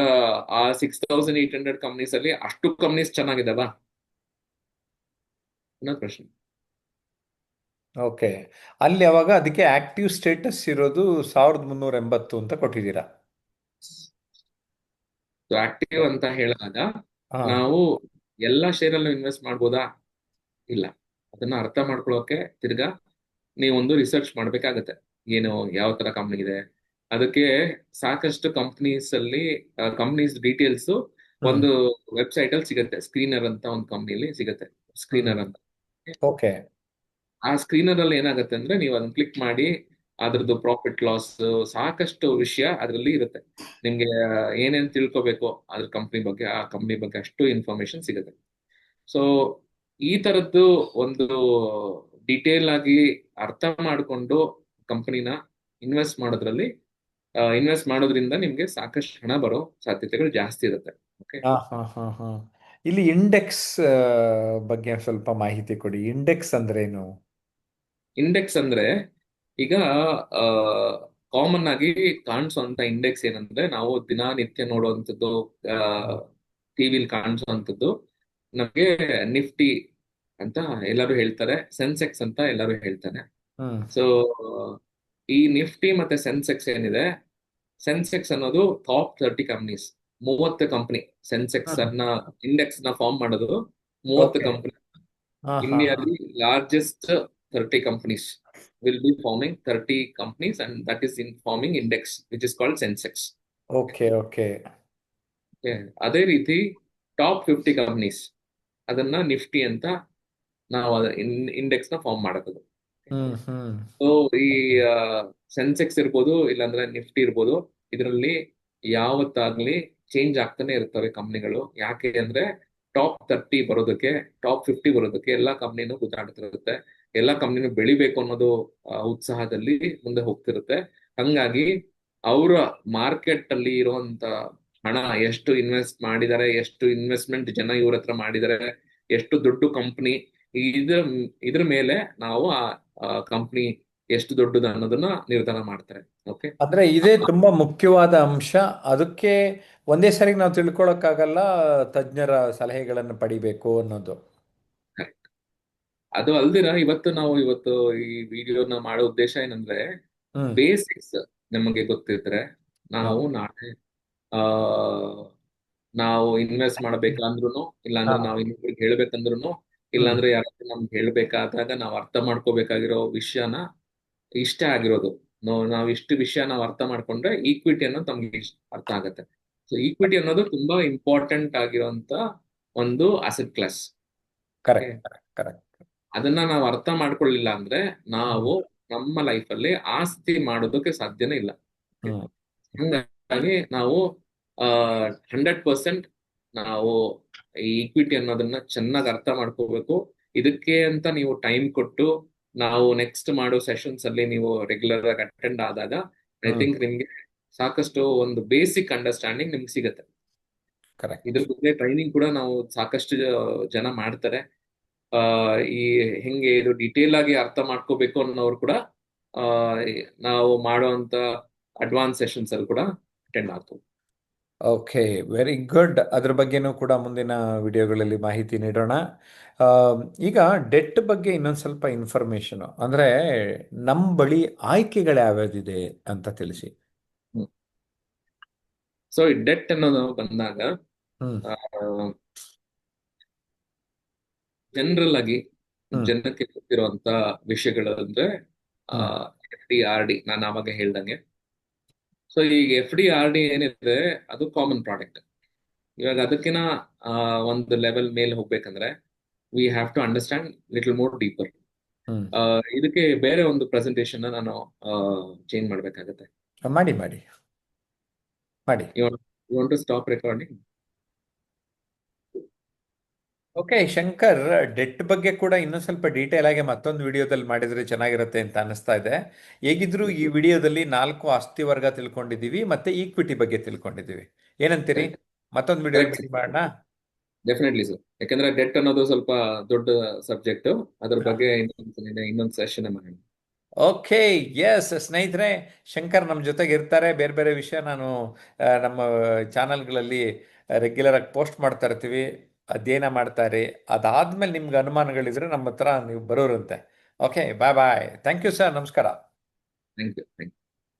ಆ 6800 ಕಂಪನೀಸ್ ಅಲ್ಲಿ ಅಷ್ಟು ಕಂಪನೀಸ್ ಚೆನ್ನಾಗಿದಾವ ಅನ್ನೋದು ಪ್ರಶ್ನೆ. ಓಕೆ, ಅಲ್ಲಿ ಅವಾಗ ಅದಕ್ಕೆ ಆಕ್ಟಿವ್ ಸ್ಟೇಟಸ್ ಇರೋದು 1380 ಅಂತ ಕೊಟ್ಟಿದ್ದೀರಾ. ಆಕ್ಟಿವ್ ಅಂತ ಹೇಳಿದಾಗ ನಾವು ಎಲ್ಲ ಶೇರ್ ಅಲ್ಲೂ ಇನ್ವೆಸ್ಟ್ ಮಾಡ್ಬೋದಾ? ಇಲ್ಲ. ಅದನ್ನ ಅರ್ಥ ಮಾಡ್ಕೊಳ್ಳೋಕೆ ತಿರ್ಗಾ ನೀವೊಂದು ರಿಸರ್ಚ್ ಮಾಡ್ಬೇಕಾಗತ್ತೆ. ಏನು ಯಾವ ತರ ಕಂಪ್ನಿ ಇದೆ, ಅದಕ್ಕೆ ಸಾಕಷ್ಟು ಕಂಪ್ನೀಸ್ ಡೀಟೇಲ್ಸ್ ಒಂದು ವೆಬ್ಸೈಟ್ ಅಲ್ಲಿ ಸಿಗುತ್ತೆ. ಸ್ಕ್ರೀನರ್ ಅಂತ ಒಂದು ಕಂಪ್ನಿಲಿ ಸಿಗುತ್ತೆ, ಸ್ಕ್ರೀನರ್ ಅಂತ. ಓಕೆ, ಆ ಸ್ಕ್ರೀನರ್ ಅಲ್ಲಿ ಏನಾಗುತ್ತೆ ಅಂದ್ರೆ ನೀವು ಅದನ್ನ ಕ್ಲಿಕ್ ಮಾಡಿ ಅದ್ರದ್ದು ಪ್ರಾಫಿಟ್ ಲಾಸ್ ಸಾಕಷ್ಟು ವಿಷಯ ಅದರಲ್ಲಿ ಇರುತ್ತೆ. ನಿಮ್ಗೆ ಏನೇನ್ ತಿಳ್ಕೊಬೇಕು ಅದ್ರ ಆ ಕಂಪ್ನಿ ಬಗ್ಗೆ ಅಷ್ಟು ಇನ್ಫಾರ್ಮೇಶನ್ ಸಿಗುತ್ತೆ. ಸೊ ಈ ತರದ್ದು ಒಂದು ಡಿಟೇಲ್ ಆಗಿ ಅರ್ಥ ಮಾಡಿಕೊಂಡು ಕಂಪನಿನ ಇನ್ವೆಸ್ಟ್ ಮಾಡೋದ್ರಲ್ಲಿ ಇನ್ವೆಸ್ಟ್ ಮಾಡೋದ್ರಿಂದ ನಿಮ್ಗೆ ಸಾಕಷ್ಟು ಹಣ ಬರೋ ಸಾಧ್ಯತೆಗಳು ಜಾಸ್ತಿ ಇರುತ್ತೆ. ಓಕೆ. ಹಾ ಹಾ ಹಾ ಹಾ. ಇಲ್ಲಿ ಇಂಡೆಕ್ಸ್ ಬಗ್ಗೆ ಸ್ವಲ್ಪ ಮಾಹಿತಿ ಕೊಡಿ. ಇಂಡೆಕ್ಸ್ ಅಂದ್ರೇನು? ಇಂಡೆಕ್ಸ್ ಅಂದ್ರೆ ಈಗ ಕಾಮನ್ ಆಗಿ ಕಾಣಿಸುವಂತ ಇಂಡೆಕ್ಸ್ ಏನಂದ್ರೆ ನಾವು ದಿನನಿತ್ಯ ನೋಡುವಂಥದ್ದು, ಟಿವಿಲಿ ಕಾಣಿಸುವಂಥದ್ದು ನಮಗೆ ನಿಫ್ಟಿ ಅಂತ ಎಲ್ಲರೂ ಹೇಳ್ತಾರೆ, ಸೆನ್ಸೆಕ್ಸ್ ಅಂತ ಎಲ್ಲರೂ ಹೇಳ್ತಾರೆ. ಹ್ಮ್ ಸೊ ಈ ನಿಫ್ಟಿ ಮತ್ತೆ ಸೆನ್ಸೆಕ್ಸ್ ಏನಿದೆ, ಸೆನ್ಸೆಕ್ಸ್ ಅನ್ನೋದು ಟಾಪ್ 30 ಕಂಪ್ನೀಸ್, 30 ಕಂಪನಿ ಸೆನ್ಸೆಕ್ಸ್ ಹ್ಮ್. ಅನ್ನ ಇಂಡೆಕ್ಸ್ ನ ಫಾರ್ಮ್ ಮಾಡೋದು 30 ಓಕೆ. ಕಂಪನಿ. ಹಾ ಹಾ ಹಾ. ಇಂಡಿಯಾದಲ್ಲಿ largest 30 companies will be forming 30 companies, and that is in forming index which is called Sensex. Okay okay. Okay. ಅದೇ ರೀತಿ ಟಾಪ್ 50 ಕಂಪನೀಸ್ ಅದನ್ನ ನಿಫ್ಟಿ ಅಂತ ನಾವು ಇಂಡೆಕ್ಸ್ ನ ಫಾರ್ಮ್ ಮಾಡೋದು. ಹ್ಮ್ ಹ್ಮ್ ಸೊ ಈ ಸೆನ್ಸೆಕ್ಸ್ ಇರ್ಬೋದು ಇಲ್ಲಾಂದ್ರೆ ನಿಫ್ಟಿ ಇರ್ಬೋದು, ಇದರಲ್ಲಿ ಯಾವತ್ತಾಗ್ಲಿ ಚೇಂಜ್ ಆಗ್ತಾನೆ ಇರ್ತವೆ ಕಂಪ್ನಿಗಳು. ಯಾಕೆ ಅಂದ್ರೆ ಟಾಪ್ 30 ಬರೋದಕ್ಕೆ, ಟಾಪ್ 50 ಬರೋದಕ್ಕೆ ಎಲ್ಲಾ ಕಂಪ್ನಿನೂ ಗುದ್ದಾಡ್ತಿರುತ್ತೆ, ಎಲ್ಲಾ ಕಂಪ್ನಿನೂ ಬೆಳಿಬೇಕು ಅನ್ನೋದು ಉತ್ಸಾಹದಲ್ಲಿ ಮುಂದೆ ಹೋಗ್ತಿರುತ್ತೆ. ಹಂಗಾಗಿ ಅವರ ಮಾರ್ಕೆಟ್ ಅಲ್ಲಿ ಇರುವಂತ ಹಣ ಎಷ್ಟು ಇನ್ವೆಸ್ಟ್ ಮಾಡಿದ್ದಾರೆ, ಎಷ್ಟು ಇನ್ವೆಸ್ಟ್ಮೆಂಟ್ ಜನ ಇವ್ರ ಹತ್ರ ಮಾಡಿದ್ದಾರೆ, ಎಷ್ಟು ದೊಡ್ಡ ಕಂಪ್ನಿ, ಇದ್ರ ಇದ್ರ ಮೇಲೆ ನಾವು ಆ ಕಂಪ್ನಿ ಎಷ್ಟು ದೊಡ್ಡದು ಅನ್ನೋದನ್ನ ನಿರ್ಧಾರ ಮಾಡ್ತಾರೆ. ಓಕೆ. ಅಂದ್ರೆ ಇದೇ ತುಂಬಾ ಮುಖ್ಯವಾದ ಅಂಶ. ಅದಕ್ಕೆ ಒಂದೇ ಸರಿ ನಾವು ತಿಳ್ಕೊಳಕ್ಕಾಗಲ್ಲ, ತಜ್ಞರ ಸಲಹೆಗಳನ್ನು ಪಡಿಬೇಕು ಅನ್ನೋದು. ಅದು ಅಲ್ದಿರ ಇವತ್ತು ಈ ವಿಡಿಯೋನ ಮಾಡೋ ಉದ್ದೇಶ ಏನಂದ್ರೆ, ಹ್ಮ್ ಬೇಸಿಕ್ಸ್ ನಮಗೆ ಗೊತ್ತಿದ್ರೆ ಹ್ಮ್. ನಾವು ನಾಳೆ ಆ ನಾವು ಇನ್ವೆಸ್ಟ್ ಮಾಡ್ಬೇಕಂದ್ರೂ, ಹಾ. ಇಲ್ಲಾಂದ್ರೆ ನಾವು ಇನ್ನೊಬ್ರಿಗೆ ಹೇಳ್ಬೇಕಂದ್ರೂ, ಹ್ಮ್ ಇಲ್ಲಾಂದ್ರೆ ಯಾರಾದ್ರೂ ನಮ್ಗೆ ಹೇಳ್ಬೇಕಾದಾಗ ನಾವು ಅರ್ಥ ಮಾಡ್ಕೋಬೇಕಾಗಿರೋ ವಿಷಯನ ಇಷ್ಟೇ ಆಗಿರೋದು. ನಾವು ಇಷ್ಟು ವಿಷಯ ನಾವು ಅರ್ಥ ಮಾಡ್ಕೊಂಡ್ರೆ ಈಕ್ವಿಟಿ ಅನ್ನೋದು ನಮ್ಗೆ ಅರ್ಥ ಆಗತ್ತೆ. ಸೊ ಈಕ್ವಿಟಿ ಅನ್ನೋದು ತುಂಬಾ ಇಂಪಾರ್ಟೆಂಟ್ ಆಗಿರುವಂತ ಒಂದು asset class. Correct correct correct. ಅದನ್ನ ನಾವು ಅರ್ಥ ಮಾಡ್ಕೊಳ್ಳಿಲ್ಲ ಅಂದ್ರೆ ಹ್ಮ್ ನಾವು ನಮ್ಮ ಲೈಫಲ್ಲಿ ಆಸ್ತಿ ಮಾಡೋದಕ್ಕೆ ಸಾಧ್ಯನೇ ಇಲ್ಲ. Okay? ಹ್ಮ್ ಹಂಗಾಗಿ ನಾವು 100% ನಾವು ಈ ಈಕ್ವಿಟಿ ಅನ್ನೋದನ್ನ ಚೆನ್ನಾಗಿ ಅರ್ಥ ಮಾಡ್ಕೋಬೇಕು. ಇದಕ್ಕೆ ಅಂತ ನೀವು ಟೈಮ್ ಕೊಟ್ಟು ನಾವು ನೆಕ್ಸ್ಟ್ ಮಾಡೋ ಸೆಷನ್ಸ್ ಅಲ್ಲಿ ನೀವು ರೆಗ್ಯುಲರ್ ಆಗಿ ಅಟೆಂಡ್ ಆದಾಗ ಐ ಹ್ಮ್. ಥಿಂಕ್ ನಿಮ್ಗೆ ಸಾಕಷ್ಟು ಒಂದು ಬೇಸಿಕ್ ಅಂಡರ್ಸ್ಟ್ಯಾಂಡಿಂಗ್ ನಿಮ್ಗೆ ಸಿಗತ್ತೆ. ಕರೆಕ್ಟ್. ಇದ್ರ ಬಗ್ಗೆ ಟ್ರೈನಿಂಗ್ ಕೂಡ ನಾವು ಸಾಕಷ್ಟು ಜನ ಮಾಡ್ತಾರೆ. ಆ ಈ ಹೆಂಗೆ ಇದು ಡಿಟೇಲ್ ಆಗಿ ಅರ್ಥ ಮಾಡ್ಕೋಬೇಕು ಅನ್ನೋರು ಕೂಡ ಆ ನಾವು ಮಾಡುವಂತ ಅಡ್ವಾನ್ಸ್ ಸೆಷನ್ಸ್ ಅಲ್ಲಿ ಕೂಡ ಅಟೆಂಡ್ ಆಗ್ತವೆ. Okay, very good. ಅದ್ರ ಬಗ್ಗೆನೂ ಕೂಡ ಮುಂದಿನ ವಿಡಿಯೋಗಳಲ್ಲಿ ಮಾಹಿತಿ ನೀಡೋಣ. ಆ, ಈಗ ಡೆಟ್ ಬಗ್ಗೆ ಇನ್ನೊಂದು ಸ್ವಲ್ಪ ಇನ್ಫಾರ್ಮೇಶನು, ಅಂದರೆ ನಮ್ಮ ಬಳಿ ಆಯ್ಕೆಗಳು ಯಾವ್ಯಾವ್ದಿದೆ ಅಂತ ತಿಳಿಸಿ. ಸೊ ಈ ಡೆಟ್ ಅನ್ನೋದು ಬಂದಾಗ ಹ್ಮ್ ಜನರಲ್ ಆಗಿ ಹ್ಮ್ ಜನಕ್ಕೆ ಗೊತ್ತಿರುವಂತ ವಿಷಯಗಳು ಅಂದ್ರೆ ಹ್ಮ್ FD RD ನಾನು ಆವಾಗ ಹೇಳ್ದಂಗೆ. ಸೊ ಈ FD RD ಏನಿದೆ ಅದು ಕಾಮನ್ ಪ್ರಾಡಕ್ಟ್. ಇವಾಗ ಅದಕ್ಕಿನ ಒಂದು ಲೆವೆಲ್ ಮೇಲೆ ಹೋಗ್ಬೇಕಂದ್ರೆ we have to understand little more deeper. Hmm. ಇದಕ್ಕೆ ಬೇರೆ ಒಂದು ಪ್ರೆಸೆಂಟೇಶನ್ ನಾನು ಚೇಂಜ್ ಮಾಡ್ಬೇಕಾಗತ್ತೆ. ಮಾಡಿ ಮಾಡಿ ಮಾಡಿ. You want to stop recording? Okay Shankar, debt ಬಗ್ಗೆ ಕೂಡ ಇನ್ನೂ ಸ್ವಲ್ಪ ಡೀಟೇಲ್ ಆಗಿ ಮತ್ತೊಂದು ವಿಡಿಯೋದಲ್ಲಿ ಮಾಡಿದರೆ ಚೆನ್ನಾಗಿರುತ್ತೆ ಅಂತ ಅನಿಸ್ತಾ ಇದೆ. ಹೇಗಿದ್ರು ಈ ವಿಡಿಯೋದಲ್ಲಿ 4 ಆಸ್ತಿ ವರ್ಗ ತಿಳ್ಕೊಂಡಿದ್ದೀವಿ, ಮತ್ತೆ ಈಕ್ವಿಟಿ ಬಗ್ಗೆ ತಿಳ್ಕೊಂಡಿದ್ದೀವಿ. ಏನಂತೀರಿ? ಮತ್ತೊಂದು ವಿಡಿಯೋದಲ್ಲಿ ಕರೆಕ್ಟ್. ಮೀಟ್ ಮಾಡೋಣ. Definitely sir. ಯಾಕಂದ್ರೆ ಡೆಟ್ ಅನ್ನೋದು ಸ್ವಲ್ಪ ದೊಡ್ಡ ಸಬ್ಜೆಕ್ಟ್, ಅದ್ರ ಬಗ್ಗೆ ಇನ್ನೊಂದು ಸೆಷನ್ ಮಾಡೋಣ. ಓಕೆ, ಎಸ್ ಸ್ನೇಹಿತರೆ, ಶಂಕರ್ ನಮ್ಮ ಜೊತೆಗೆ ಇರ್ತಾರೆ. ಬೇರೆ ಬೇರೆ ವಿಷಯ ನಾನು ನಮ್ಮ ಚಾನಲ್ಗಳಲ್ಲಿ ರೆಗ್ಯುಲರ್ ಆಗಿ ಪೋಸ್ಟ್ ಮಾಡ್ತಾ ಇರ್ತೀವಿ. ಅಧ್ಯಯನ ಮಾಡ್ತಾರೆ. ಅದಾದ್ಮೇಲೆ ನಿಮ್ಗೆ ಅನುಮಾನಗಳಿದ್ರೆ ನಮ್ಮ ಹತ್ರ ನೀವು ಬರೋರಂತೆ. Okay, bye bye. Thank you sir, ನಮಸ್ಕಾರ. Thank you.